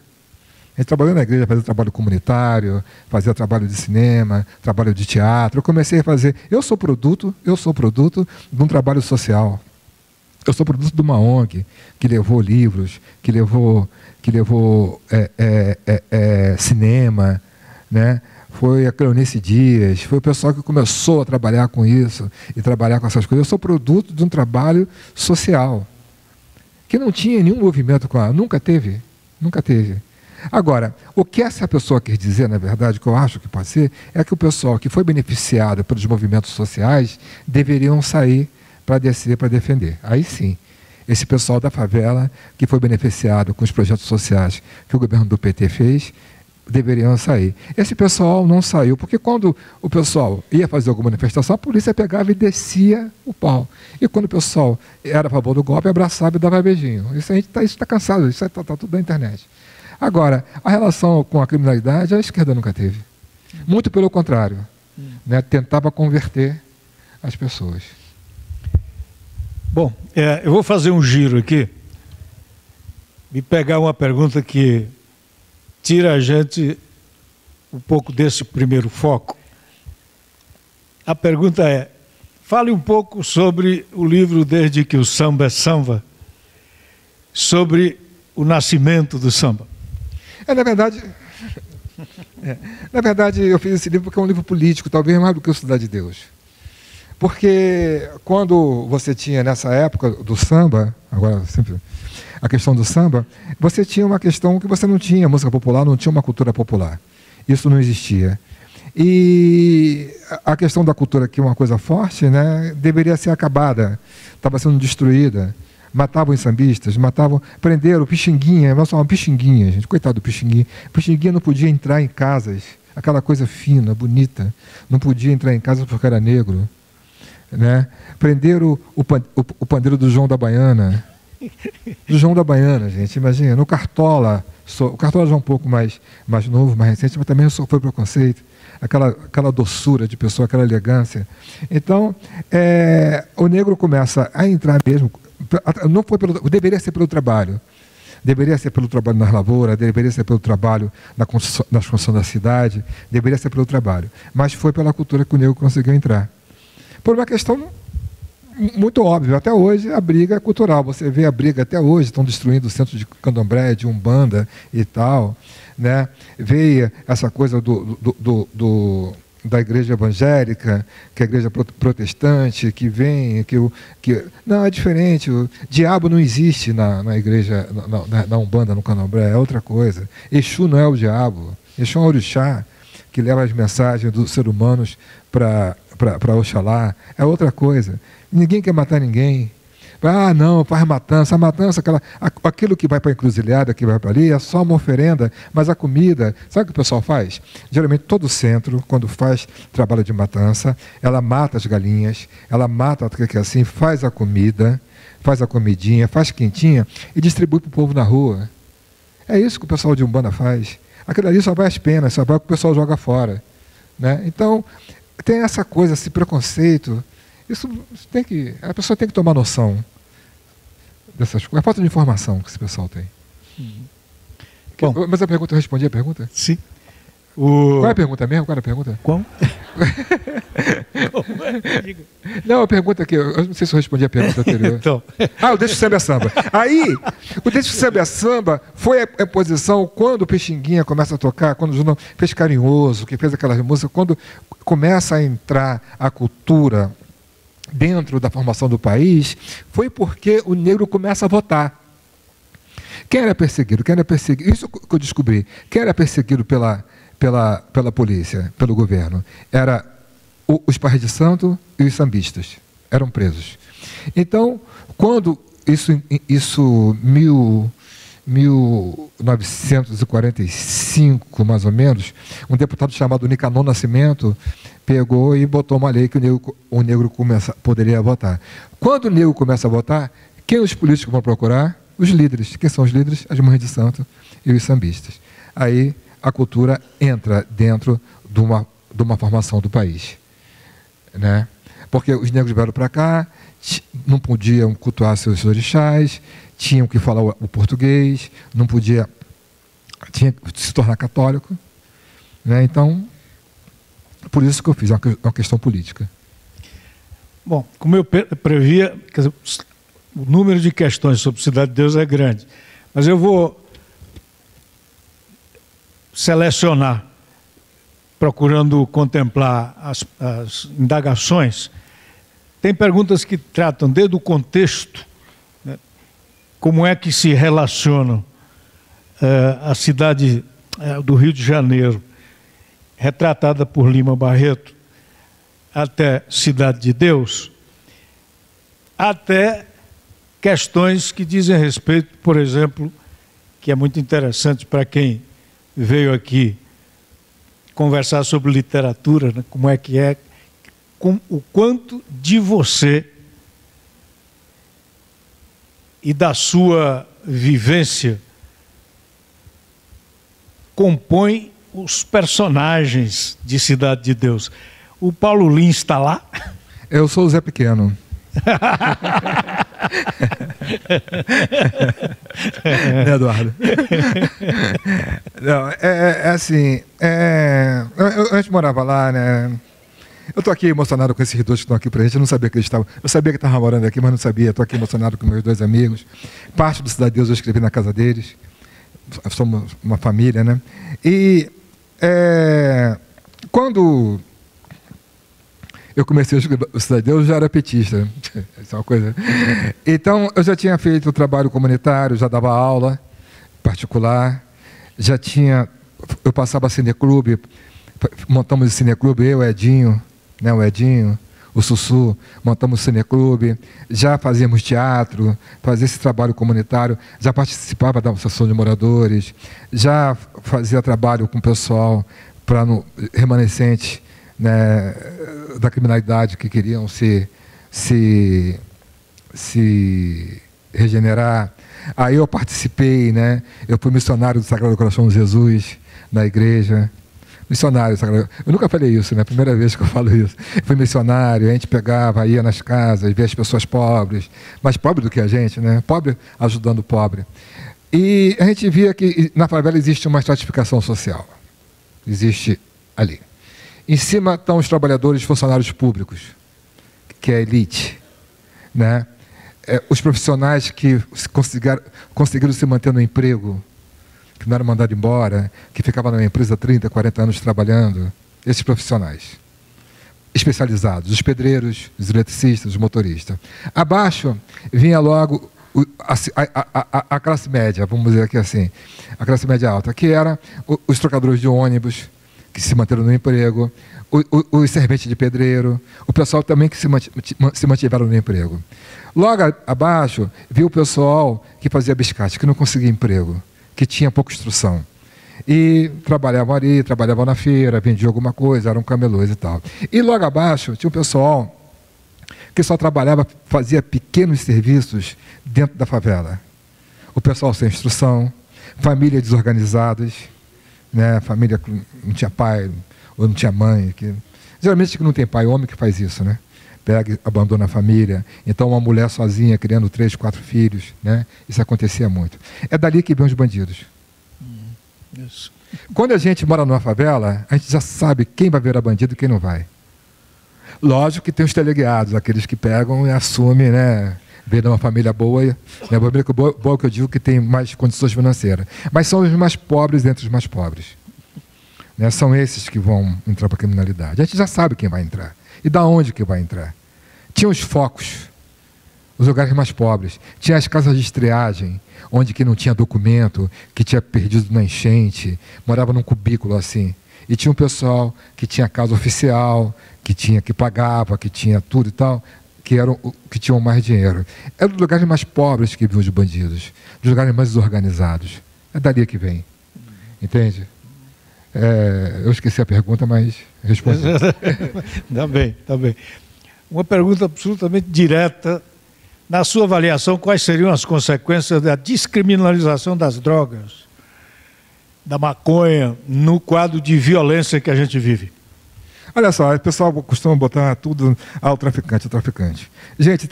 A gente trabalhou na igreja, fazia trabalho comunitário, fazia trabalho de cinema, trabalho de teatro. Eu comecei a fazer... Eu sou produto de um trabalho social. Eu sou produto de uma ONG que levou livros, que levou cinema, né? Foi a Cleonice Dias, foi o pessoal que começou a trabalhar com isso e trabalhar com essas coisas. Eu sou produto de um trabalho social que não tinha nenhum movimento com ela, nunca teve. Agora, o que essa pessoa quer dizer, na verdade, que eu acho que pode ser, é que o pessoal que foi beneficiado pelos movimentos sociais deveriam sair para descer, para defender. Aí sim, esse pessoal da favela que foi beneficiado com os projetos sociais que o governo do PT fez, deveriam sair. Esse pessoal não saiu, porque quando o pessoal ia fazer alguma manifestação, a polícia pegava e descia o pau. E quando o pessoal era a favor do golpe, abraçava e dava beijinho. Isso a gente está cansado, isso está tudo na internet. Agora, a relação com a criminalidade, a esquerda nunca teve. Muito pelo contrário. Né? Tentava converter as pessoas. Bom, eu vou fazer um giro aqui e pegar uma pergunta que tira a gente um pouco desse primeiro foco. A pergunta é: fale um pouco sobre o livro Desde que o Samba é Samba, sobre o nascimento do samba. Na verdade, eu fiz esse livro porque é um livro político, talvez mais do que o Cidade de Deus. Porque quando você tinha, nessa época do samba, agora sempre a questão do samba, você tinha uma questão que você não tinha música popular, não tinha uma cultura popular. Isso não existia. E a questão da cultura, que é uma coisa forte, né, deveria ser acabada, estava sendo destruída. Matavam os sambistas, prenderam o Pixinguinha, nós chamamos Pixinguinha, gente, coitado do Pixinguinha. Pixinguinha não podia entrar em casas, aquela coisa fina, bonita, não podia entrar em casa porque era negro. Né? Prenderam o pandeiro do João da Baiana. Do João da Baiana, gente, imagina, no Cartola. O Cartola já é um pouco mais novo, mais recente, mas também foi preconceito. Aquela doçura de pessoa, aquela elegância. Então, o negro começa a entrar mesmo. Não foi deveria ser pelo trabalho. Deveria ser pelo trabalho nas lavouras, deveria ser pelo trabalho na construção da cidade, deveria ser pelo trabalho. Mas foi pela cultura que o negro conseguiu entrar. Por uma questão muito óbvia. Até hoje a briga é cultural. Você vê a briga até hoje, estão destruindo o centro de candomblé, de umbanda e tal. Né? Veio essa coisa da igreja evangélica, que é a igreja protestante, que vem... Não, é diferente. O diabo não existe na igreja, na umbanda, no candomblé. É outra coisa. Exu não é o diabo. Exu é um orixá que leva as mensagens dos seres humanos para Oxalá, é outra coisa. Ninguém quer matar ninguém. Ah, não, faz matança. A matança, aquilo que vai para a encruzilhada, que vai para ali, é só uma oferenda, mas a comida, sabe o que o pessoal faz? Geralmente todo centro, quando faz trabalho de matança, ela mata as galinhas, ela mata, que é assim, faz a comida, faz a comidinha, faz quentinha e distribui para o povo na rua. É isso que o pessoal de Umbanda faz. Aquilo ali só vai às penas, só vai o que o pessoal joga fora. Né? Então, tem essa coisa, esse preconceito. Isso a pessoa tem que tomar noção dessas coisas. É a falta de informação que esse pessoal tem. Bom, mas a pergunta, eu respondi a pergunta? Sim. Qual é a pergunta mesmo? Qual é a pergunta? Qual? Não, a pergunta aqui, eu não sei se eu respondi a pergunta anterior. Então. O Deixa o Samba é Samba. Aí, o Deixa o Samba é Samba foi a posição quando o Pixinguinha começa a tocar, quando o João fez Carinhoso, que fez aquelas músicas, quando começa a entrar a cultura dentro da formação do país, foi porque o negro começa a votar. Quem era perseguido? Isso que eu descobri. Quem era perseguido pela polícia, pelo governo? Era os Parreiras de Santo e os sambistas. Eram presos. Então, quando isso 1945, mais ou menos, um deputado chamado Nicanor Nascimento pegou e botou uma lei que o negro poderia votar. Quando o negro começa a votar, quem os políticos vão procurar? Os líderes. Quem são os líderes? As Mães de Santo e os sambistas. Aí a cultura entra dentro de uma formação do país, né? Porque os negros vieram para cá, não podiam cultuar seus orixás, tinham que falar o português, tinha que se tornar católico, né? Então, por isso que eu fiz, é uma questão política. Bom, como eu previa, quer dizer, o número de questões sobre Cidade de Deus é grande, mas eu vou selecionar, procurando contemplar as indagações. Tem perguntas que tratam desde o contexto, né, como é que se relacionam a cidade do Rio de Janeiro, retratada por Lima Barreto, até Cidade de Deus, até questões que dizem respeito, por exemplo, que é muito interessante para quem veio aqui conversar sobre literatura, né? Como é que é, o quanto de você e da sua vivência compõe os personagens de Cidade de Deus. O Paulo Lins está lá? Eu sou o Zé Pequeno. Né, Eduardo? Não, assim, eu antes morava lá, né? Eu estou aqui emocionado com esses dois que estão aqui presentes. Eu não sabia que eles estavam. Eu sabia que estavam morando aqui, mas não sabia. Estou aqui emocionado com meus dois amigos. Parte do Cidade de Deus eu escrevi na casa deles. Somos uma família, né? E quando eu comecei a escrever o Cidade de Deus, eu já era petista. Isso é uma coisa. Então, eu já tinha feito trabalho comunitário, já dava aula particular, eu passava cineclube, montamos o cineclube, eu, Edinho, né, o Edinho, o Sussu, montamos o cineclube, já fazíamos teatro, fazia esse trabalho comunitário, já participava da associação de moradores, já fazia trabalho com o pessoal para remanescente, né, da criminalidade que queriam se regenerar. Aí eu participei, né? Eu fui missionário do Sagrado Coração de Jesus na igreja. Missionário do Sagrado. Eu nunca falei isso, né? Primeira vez que eu falo isso. Fui missionário, a gente pegava, ia nas casas, via as pessoas pobres, mais pobres do que a gente, né? Pobre ajudando o pobre. E a gente via que na favela existe uma estratificação social. Existe ali. Em cima estão os trabalhadores funcionários públicos, que é a elite, né? Os profissionais que conseguiram se manter no emprego, que não eram mandados embora, que ficavam na empresa 30, 40 anos trabalhando, esses profissionais especializados, os pedreiros, os eletricistas, os motoristas. Abaixo vinha logo a classe média, vamos dizer aqui assim, a classe média alta, que era os trocadores de ônibus, que se manteram no emprego, os serventes de pedreiro, o pessoal também que se mantiveram no emprego. Logo abaixo, viu o pessoal que fazia biscate, que não conseguia emprego, que tinha pouca instrução. E trabalhavam ali, trabalhavam na feira, vendiam alguma coisa, eram camelôs e tal. E logo abaixo, tinha o pessoal que só trabalhava, fazia pequenos serviços dentro da favela. O pessoal sem instrução, famílias desorganizadas, né? Família que não tinha pai ou não tinha mãe, geralmente que não tem pai, homem que faz isso, né? Pega e abandona a família. Então uma mulher sozinha criando 3, 4 filhos, né? Isso acontecia muito. É dali que vem os bandidos. Isso. Quando a gente mora numa favela, a gente já sabe quem vai virar bandido e quem não vai. Lógico que tem os teleguiados, aqueles que pegam e assumem, né? Vê de uma família boa, né? Uma família boa que eu digo que tem mais condições financeiras. Mas são os mais pobres entre os mais pobres. Né? São esses que vão entrar para a criminalidade. A gente já sabe quem vai entrar. E da onde que vai entrar. Tinha os focos, os lugares mais pobres. Tinha as casas de estiagem, onde que não tinha documento, que tinha perdido na enchente, morava num cubículo assim. E tinha um pessoal que tinha casa oficial, que pagava, que tinha tudo e tal, que tinham mais dinheiro. É dos lugares mais pobres que vinham os bandidos, dos lugares mais desorganizados. É dali que vem. Entende? Eu esqueci a pergunta, mas respondi. Tá bem, tá bem. Uma pergunta absolutamente direta. Na sua avaliação, quais seriam as consequências da descriminalização das drogas, da maconha, no quadro de violência que a gente vive? Olha só, o pessoal costuma botar tudo ao traficante, ao traficante. Gente,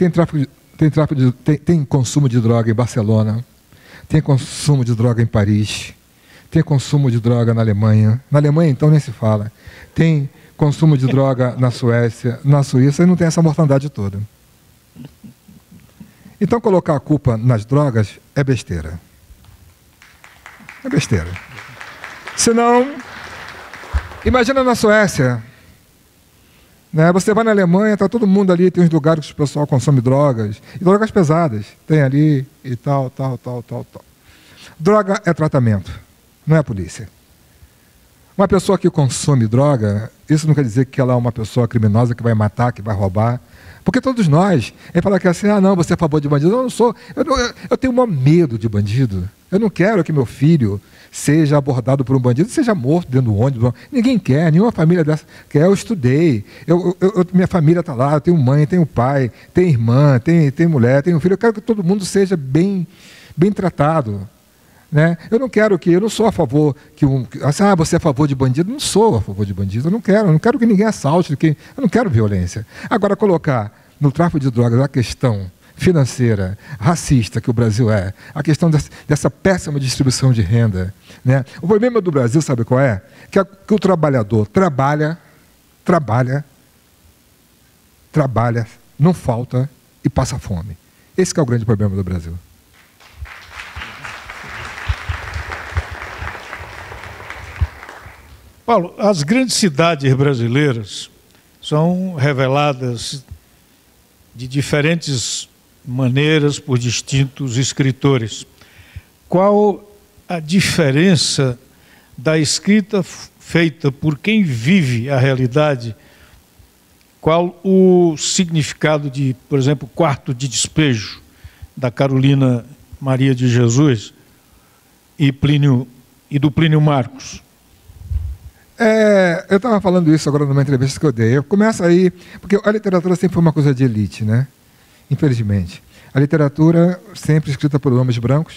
tem consumo de droga em Barcelona, tem consumo de droga em Paris, tem consumo de droga na Alemanha. Na Alemanha, então, nem se fala. Tem consumo de droga na Suécia, na Suíça, e não tem essa mortandade toda. Então, colocar a culpa nas drogas é besteira. É besteira. Senão, imagina na Suécia, né? Você vai na Alemanha, está todo mundo ali, tem uns lugares que o pessoal consome drogas, e drogas pesadas, tem ali e tal. Droga é tratamento, não é a polícia. Uma pessoa que consome droga, isso não quer dizer que ela é uma pessoa criminosa que vai matar, que vai roubar. Porque todos nós, ele fala que assim, não, você é a favor de bandido. Eu não sou, eu tenho o maior medo de bandido. Eu não quero que meu filho seja abordado por um bandido, seja morto dentro do ônibus. Ninguém quer, nenhuma família dessa quer. Eu estudei, minha família está lá, eu tenho mãe, tenho pai, tenho irmã, tenho mulher, tenho filho. Eu quero que todo mundo seja bem tratado. Né? Eu não sou a favor você é a favor de bandido. Não sou a favor de bandido, eu não quero que ninguém assalte, eu não quero violência. Agora, colocar no tráfico de drogas a questão financeira, racista que o Brasil é, a questão dessa péssima distribuição de renda, né? O problema do Brasil, sabe qual é? Que o trabalhador trabalha, não falta e passa fome. Esse que é o grande problema do Brasil. Paulo, as grandes cidades brasileiras são reveladas de diferentes maneiras por distintos escritores. Qual a diferença da escrita feita por quem vive a realidade? Qual o significado de, por exemplo, Quarto de Despejo, da Carolina Maria de Jesus e do Plínio Marcos? Eu estava falando isso agora numa entrevista que eu dei. Começa aí, porque a literatura sempre foi uma coisa de elite, né? Infelizmente. A literatura sempre escrita por homens brancos,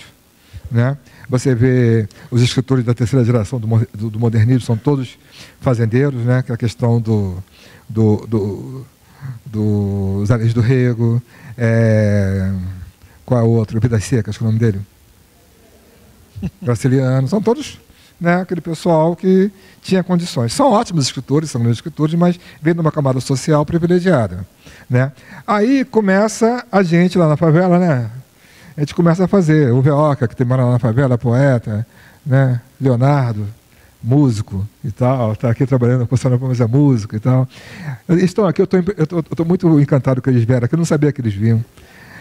né? Você vê os escritores da terceira geração do modernismo, são todos fazendeiros, né? Que é a questão dos Anéis do Rego, qual é o outro? Vidas Secas, qual é o nome dele? Graciliano, são todos... Né, aquele pessoal que tinha condições. São ótimos escritores, são grandes escritores, mas vem de uma camada social privilegiada. Né? Aí começa a gente lá na favela, né? A gente começa a fazer. O Veoca, que mora lá na favela, poeta, né? Leonardo, músico e tal, está aqui trabalhando com o mas é músico e tal. Eles estão aqui, eu estou muito encantado que eles vieram aqui, eu não sabia que eles vinham.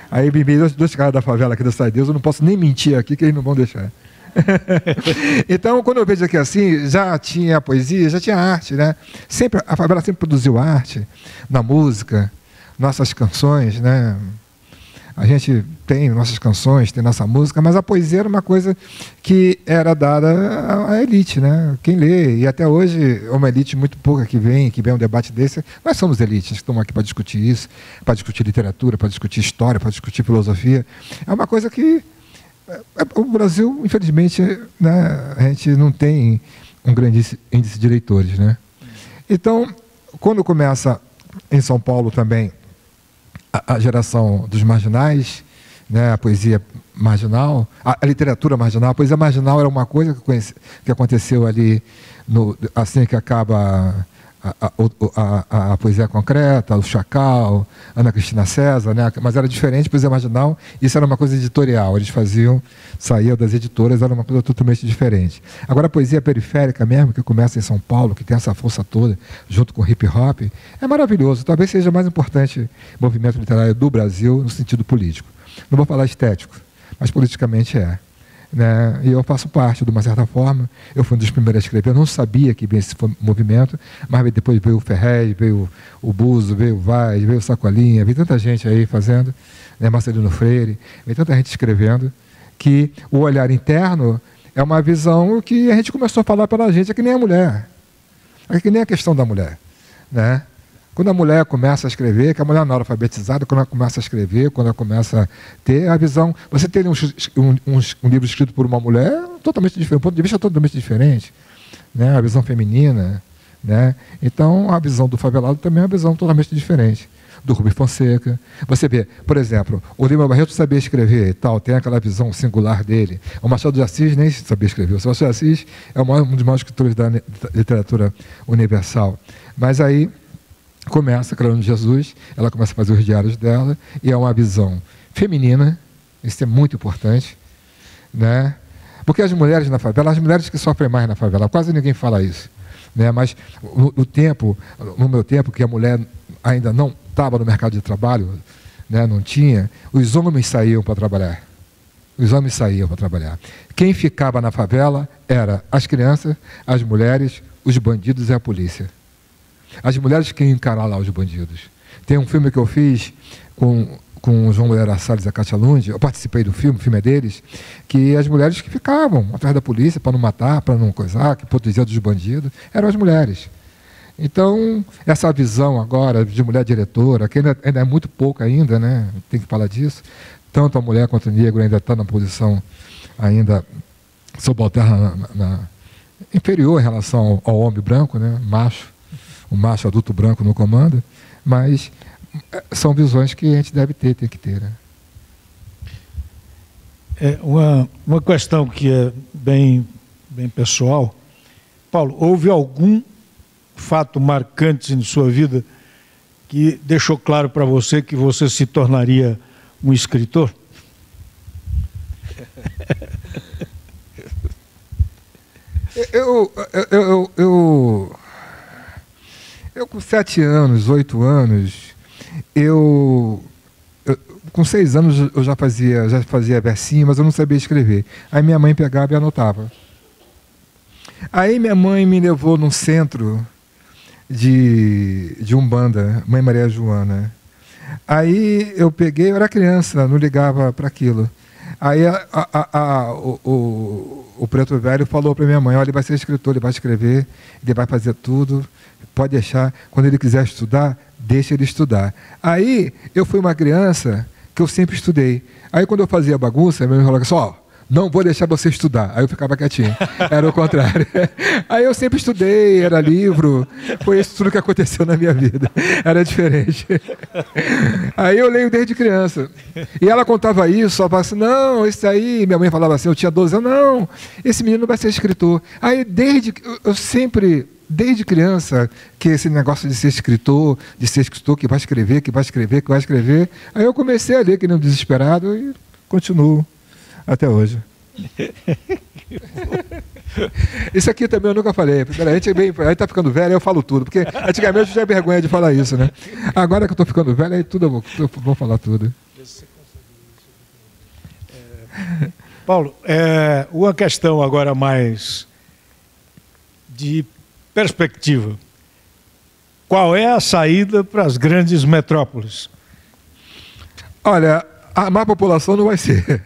Aí me veio dois caras da favela aqui da Cidade de Deus, eu não posso nem mentir aqui, que eles não vão deixar. Então, quando eu vejo aqui assim, já tinha poesia, já tinha arte, né? A favela sempre produziu arte na música, nossas canções, né? A gente tem nossas canções, tem nossa música, mas a poesia era uma coisa que era dada à elite, né? Quem lê, e até hoje é uma elite muito pouca que vem um debate desse. Nós somos elites, estamos aqui para discutir isso, para discutir literatura, para discutir história, para discutir filosofia. É uma coisa que o Brasil, infelizmente, né, a gente não tem um grande índice de leitores, né? Então, quando começa em São Paulo também a geração dos marginais, né, a poesia marginal, a literatura marginal. A poesia marginal era uma coisa que aconteceu ali, assim que acaba a poesia concreta, o Chacal, Ana Cristina César, né? Mas era diferente, poesia marginal, isso era uma coisa editorial, eles saíam das editoras, era uma coisa totalmente diferente. Agora a poesia periférica mesmo, que começa em São Paulo, que tem essa força toda, junto com o hip hop, é maravilhoso, talvez seja o mais importante movimento literário do Brasil no sentido político. Não vou falar estético, mas politicamente é. Né? E eu faço parte, de uma certa forma. Eu fui um dos primeiros a escrever, eu não sabia que vinha esse movimento, mas depois veio o Ferrez, veio o Buzo, veio o Vaz, veio o Sacolinha, veio tanta gente aí fazendo, né? Marcelino Freire, veio tanta gente escrevendo, que o olhar interno é uma visão que a gente começou a falar pela gente, é que nem a mulher, é que nem a questão da mulher, né? Quando a mulher começa a escrever, que a mulher não é alfabetizada, quando ela começa a escrever, quando ela começa a ter a visão... Você tem um livro escrito por uma mulher totalmente diferente, um ponto de vista totalmente diferente, né? A visão feminina, né? Então, a visão do favelado também é uma visão totalmente diferente. Do Rubem Fonseca. Você vê, por exemplo, o Lima Barreto sabia escrever e tal, tem aquela visão singular dele. O Machado de Assis nem sabia escrever. O Machado de Assis é um dos maiores escritores da literatura universal. Mas aí... começa, Clarão de Jesus, ela começa a fazer os diários dela, e é uma visão feminina, isso é muito importante, né? Porque as mulheres na favela, as mulheres que sofrem mais na favela, quase ninguém fala isso, né? Mas no meu tempo, que a mulher ainda não estava no mercado de trabalho, né? Não tinha, os homens saíam para trabalhar. Os homens saíam para trabalhar. Quem ficava na favela era as crianças, as mulheres, os bandidos e a polícia. As mulheres que iam encarar lá os bandidos. Tem um filme que eu fiz com o João Moreira Salles e a Cátia Lund, eu participei do filme, o filme é deles, que as mulheres que ficavam atrás da polícia para não matar, para não coisar, que protegiam dos bandidos, eram as mulheres. Então, essa visão agora de mulher diretora, que ainda é muito pouco ainda, né? Tem que falar disso, tanto a mulher quanto o negro ainda está na posição ainda subalterna, inferior em relação ao homem branco, né? Macho. O macho adulto branco no comando, mas são visões que a gente deve ter, tem que ter. Né? Uma questão que é bem pessoal. Paulo, houve algum fato marcante em sua vida que deixou claro para você que você se tornaria um escritor? Eu com 7 anos, 8 anos, com 6 anos eu já fazia versinho, mas eu não sabia escrever. Aí minha mãe pegava e anotava. Aí minha mãe me levou num centro de Umbanda, Mãe Maria Joana. Aí eu peguei, eu era criança, não ligava para aquilo. Aí o preto velho falou para minha mãe, olha, ele vai ser escritor, ele vai escrever, ele vai fazer tudo, pode deixar, quando ele quiser estudar, deixa ele estudar. Aí eu fui uma criança que eu sempre estudei. Aí quando eu fazia bagunça, minha mãe falava assim, ó, não vou deixar você estudar. Aí eu ficava quietinho. Era o contrário. Aí eu sempre estudei, era livro. Foi isso tudo que aconteceu na minha vida. Era diferente. Aí eu leio desde criança. E ela contava isso, ela falava assim, não, esse aí... Minha mãe falava assim, eu tinha 12 anos, não, esse menino vai ser escritor. Aí eu sempre... Desde criança, que esse negócio de ser escritor, que vai escrever, que vai escrever, que vai escrever. Aí eu comecei a ler, que nem um desesperado, e continuo até hoje. Isso aqui também eu nunca falei. A gente está ficando velho, eu falo tudo. Porque antigamente eu tinha vergonha de falar isso, né? Agora que eu estou ficando velho, aí eu vou falar tudo. Paulo, uma questão agora mais de perspectiva. Qual é a saída para as grandes metrópoles? Olha, a má população não vai ser.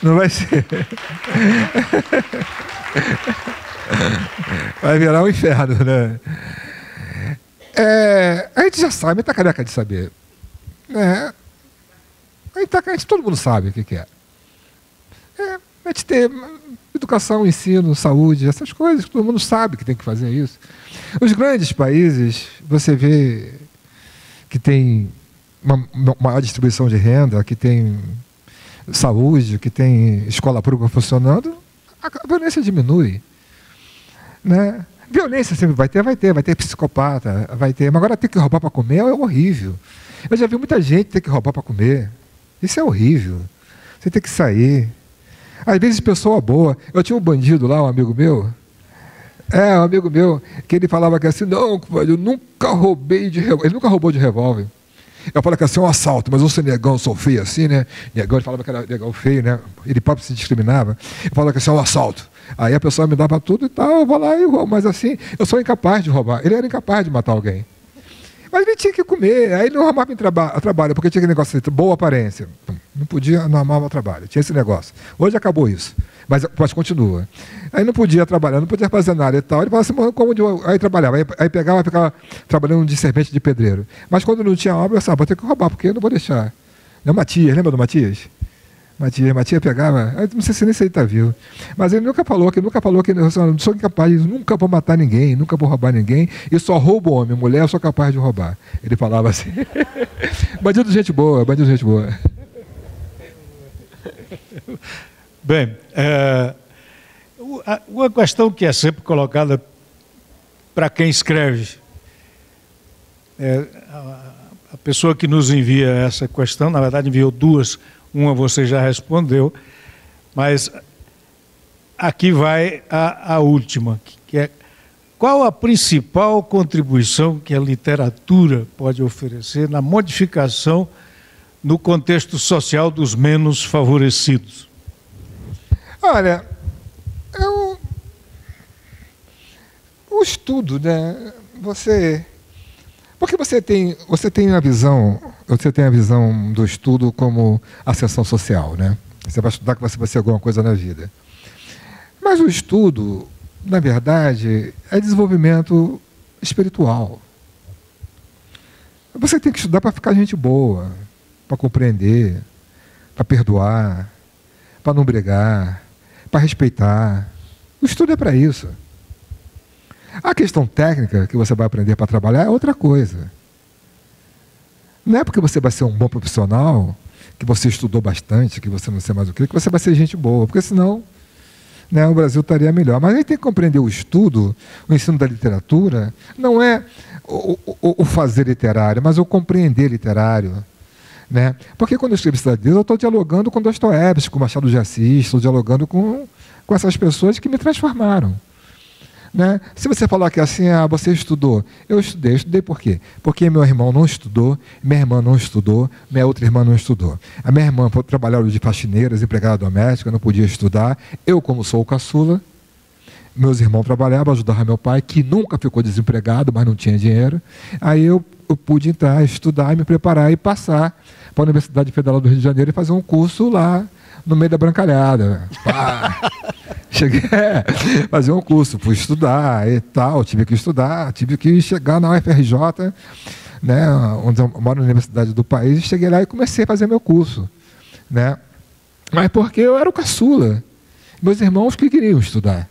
Não vai ser. Vai virar um inferno, né? A gente já sabe, a gente está careca de saber. Todo mundo sabe o que é. A gente tem educação, ensino, saúde, essas coisas, todo mundo sabe que tem que fazer isso. Os grandes países, você vê que tem uma maior distribuição de renda, que tem saúde, que tem escola pública funcionando, a violência diminui. Né? Violência sempre vai ter psicopata, vai ter. Mas agora ter que roubar para comer é horrível. Eu já vi muita gente ter que roubar para comer. Isso é horrível. Você tem que sair. Às vezes, pessoa boa. Eu tinha um bandido lá, um amigo meu. Um amigo meu, que ele falava que assim, não, eu nunca roubei de revólver. Ele nunca roubou de revólver. Eu falava que assim, é um assalto, mas eu sou negão, sou feio assim, né? Negão, ele falava que era negão feio, né? Ele próprio se discriminava. Eu falava que assim, é um assalto. Aí a pessoa me dava tudo e tal, eu vou lá e roubo. Mas assim, eu sou incapaz de roubar. Ele era incapaz de matar alguém. Mas ele tinha que comer. Aí ele não arrumava trabalho, porque tinha aquele negócio de boa aparência. Não podia, não arrumava trabalho. Tinha esse negócio. Hoje acabou isso. Mas continua. Aí não podia trabalhar, não podia fazer nada e tal. Ele falava assim, como de... Aí trabalhava. Aí pegava e ficava trabalhando de servente de pedreiro. Mas quando não tinha obra, eu sabia, vou ter que roubar, porque eu não vou deixar. Não, Matias, lembra do Matias? Matias pegava, não sei se nem ele está vivo, mas ele nunca falou que eu não sou incapaz, nunca vou matar ninguém, nunca vou roubar ninguém, e só roubo homem, mulher eu sou capaz de roubar. Ele falava assim. Bandido de gente boa, bandido de gente boa. Bem, uma questão que é sempre colocada para quem escreve, a pessoa que nos envia essa questão, na verdade enviou duas. Uma você já respondeu, mas aqui vai a última, que é: qual a principal contribuição que a literatura pode oferecer na modificação no contexto social dos menos favorecidos? Olha, o estudo, né? Porque você tem a visão do estudo como ascensão social, né? Você vai estudar que você vai ser alguma coisa na vida. Mas o estudo, na verdade, é desenvolvimento espiritual. Você tem que estudar para ficar gente boa, para compreender, para perdoar, para não brigar, para respeitar. O estudo é para isso. A questão técnica que você vai aprender para trabalhar é outra coisa. Não é porque você vai ser um bom profissional, que você estudou bastante, que você não sei mais o que você vai ser gente boa, porque senão, né, o Brasil estaria melhor. Mas a gente tem que compreender o estudo, o ensino da literatura, não é o fazer literário, mas o compreender literário. Né? Porque quando eu escrevo Cidade de Deus, eu estou dialogando com Dostoiévski, com Machado de Assis, estou dialogando com essas pessoas que me transformaram. Né? Se você falar que assim, você estudou, eu estudei por quê? Porque meu irmão não estudou, minha irmã não estudou, minha outra irmã não estudou. A minha irmã foi trabalhar de faxineira, empregada doméstica, não podia estudar. Eu, como sou o caçula, meus irmãos trabalhavam, ajudavam meu pai, que nunca ficou desempregado, mas não tinha dinheiro. Aí eu pude entrar, estudar, me preparar e passar para a Universidade Federal do Rio de Janeiro e fazer um curso lá no meio da brancalhada. Cheguei a fazer um curso, fui estudar e tal, tive que chegar na UFRJ, né, onde eu moro na universidade do país, cheguei lá e comecei a fazer meu curso. Né? Mas porque eu era o caçula. Meus irmãos que queriam estudar.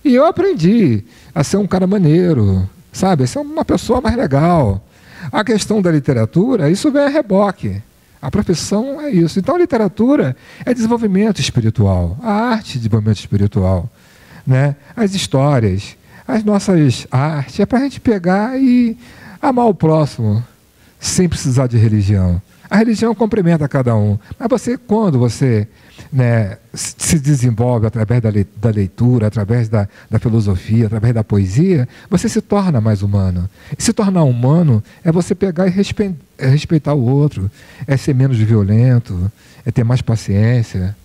E eu aprendi a ser um cara maneiro, sabe? A ser uma pessoa mais legal. A questão da literatura, isso vem a reboque. A profissão é isso. Então, a literatura é desenvolvimento espiritual. A arte é desenvolvimento espiritual. Né? As histórias, as nossas artes, é para a gente pegar e amar o próximo, sem precisar de religião. A religião complementa cada um. Mas quando você, né, se desenvolve através da leitura, através da filosofia, através da poesia, você se torna mais humano. E se tornar humano é você pegar e respeitar o outro, é ser menos violento, é ter mais paciência,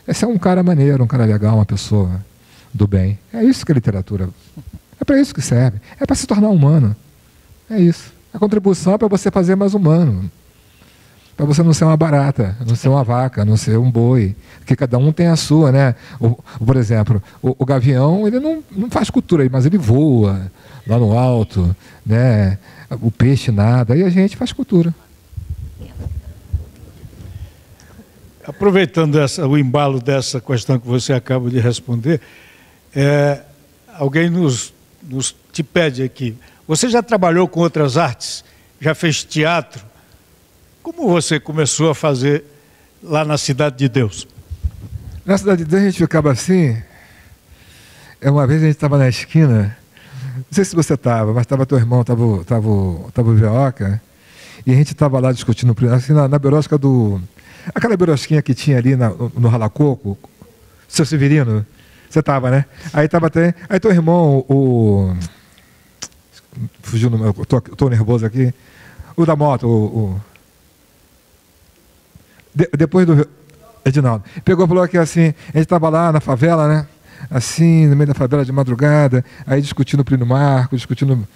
é ser um cara maneiro, um cara legal, uma pessoa do bem. É isso que a literatura... É para isso que serve. É para se tornar humano. É isso. A contribuição é para você fazer mais humano. Para você não ser uma barata, não ser uma vaca, não ser um boi, porque cada um tem a sua, né? Por exemplo, o gavião, ele não faz cultura, mas ele voa lá no alto, né? O peixe nada, e a gente faz cultura. Aproveitando o embalo dessa questão que você acaba de responder, alguém te pede aqui, você já trabalhou com outras artes? já fez teatro. Como você começou a fazer lá na Cidade de Deus? Na Cidade de Deus a gente ficava assim. Uma vez a gente estava na esquina, não sei se você estava, mas estava teu irmão, estava o Veoca, e a gente estava lá discutindo, assim, na beirosca do... Aquela beirosquinha que tinha ali no Ralacoco, seu Severino, você estava, né? Aí estava até... Aí teu irmão, fugiu no meu... Estou nervoso aqui. O da moto, depois do... Edinaldo. Pegou e falou que assim, a gente estava lá na favela, né? Assim, no meio da favela de madrugada, aí discutindo Plínio Marcos, discutindo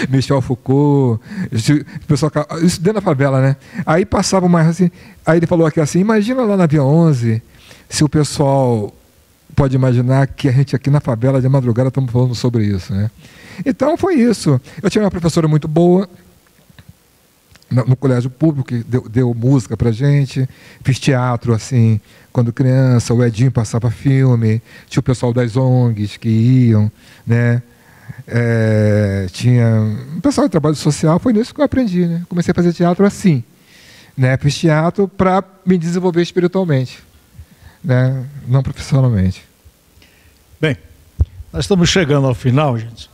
Michel Foucault, o pessoal, isso dentro da favela, né? Aí passava mais assim, aí ele falou aqui assim, imagina lá na Via 11, se o pessoal pode imaginar que a gente aqui na favela de madrugada estamos falando sobre isso, né? Então foi isso. Eu tinha uma professora muito boa, no colégio público, que deu música pra gente, fiz teatro, assim, quando criança, o Edinho passava filme, tinha o pessoal das ONGs que iam, né? Tinha o pessoal de trabalho social, foi nisso que eu aprendi, né? Comecei a fazer teatro assim, né? Fiz teatro para me desenvolver espiritualmente, né? Não profissionalmente. Bem, nós estamos chegando ao final, gente.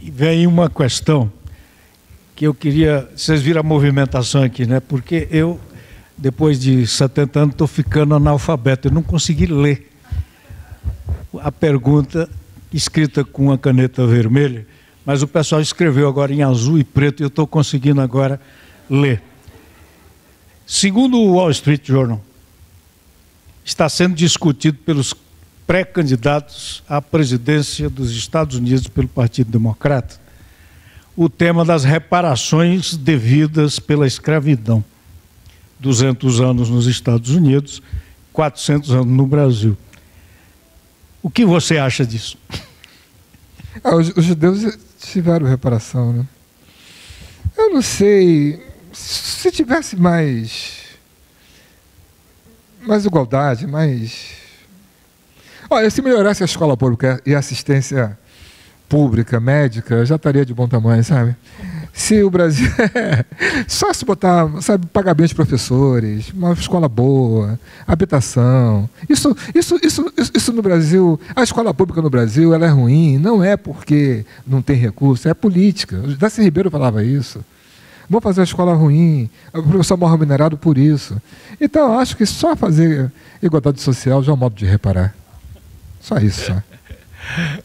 E vem uma questão que eu queria... Vocês viram a movimentação aqui, né? Porque eu, depois de 70 anos, estou ficando analfabeto. Eu não consegui ler a pergunta escrita com uma caneta vermelha, mas o pessoal escreveu agora em azul e preto e eu estou conseguindo agora ler. Segundo o Wall Street Journal, está sendo discutido pelos pré-candidatos à presidência dos Estados Unidos pelo Partido Democrata o tema das reparações devidas pela escravidão. 200 anos nos Estados Unidos, 400 anos no Brasil. O que você acha disso? Os judeus tiveram reparação, né? Eu não sei, se tivesse mais igualdade, Olha, se melhorasse a escola pública e a assistência pública, médica, já estaria de bom tamanho, sabe? Se o Brasil... só se botar, sabe, pagar bem os professores, uma escola boa, habitação. Isso no Brasil... A escola pública no Brasil, ela é ruim, não é porque não tem recurso, é política. O Darcy Ribeiro falava isso. Vamos fazer a escola ruim, o professor morre minerado por isso. Então, eu acho que só fazer igualdade social já é um modo de reparar. Só isso, só.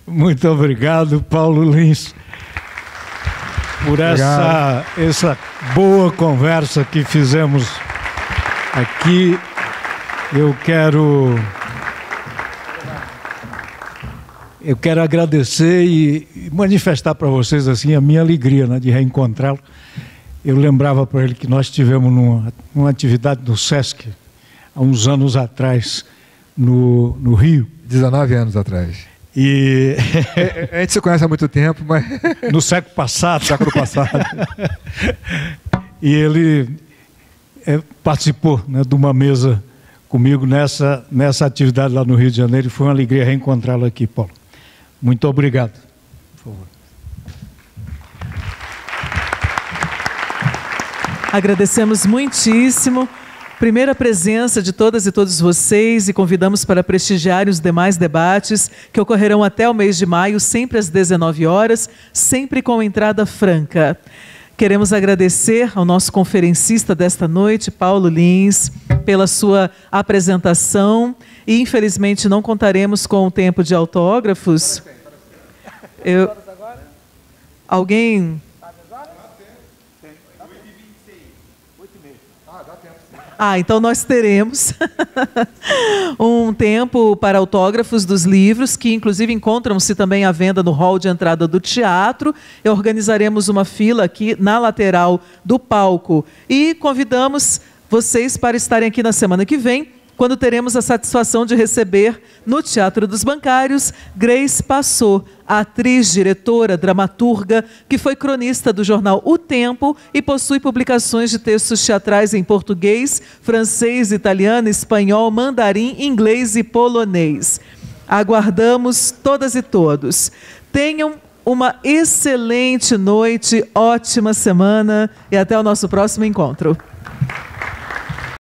Muito obrigado, Paulo Lins, por essa boa conversa que fizemos aqui. Eu quero agradecer e manifestar para vocês assim a minha alegria, né, de reencontrá-lo. Eu lembrava para ele que nós tivemos numa atividade do SESC há uns anos atrás no Rio. 19 anos atrás. E a gente se conhece há muito tempo, mas... No século passado. Século passado. E ele participou, né, de uma mesa comigo nessa atividade lá no Rio de Janeiro. E foi uma alegria reencontrá-lo aqui, Paulo. Muito obrigado. Por favor. Agradecemos muitíssimo. Primeira presença de todas e todos vocês e convidamos para prestigiar os demais debates que ocorrerão até o mês de maio, sempre às 19 horas, sempre com entrada franca. Queremos agradecer ao nosso conferencista desta noite, Paulo Lins, pela sua apresentação e infelizmente não contaremos com o tempo de autógrafos. Alguém... Então nós teremos um tempo para autógrafos dos livros, que inclusive encontram-se também à venda no hall de entrada do teatro. E organizaremos uma fila aqui na lateral do palco. E convidamos vocês para estarem aqui na semana que vem, quando teremos a satisfação de receber no Teatro dos Bancários Grace Passot, a atriz, diretora, dramaturga, que foi cronista do jornal O Tempo e possui publicações de textos teatrais em português, francês, italiano, espanhol, mandarim, inglês e polonês. Aguardamos todas e todos. Tenham uma excelente noite, ótima semana e até o nosso próximo encontro.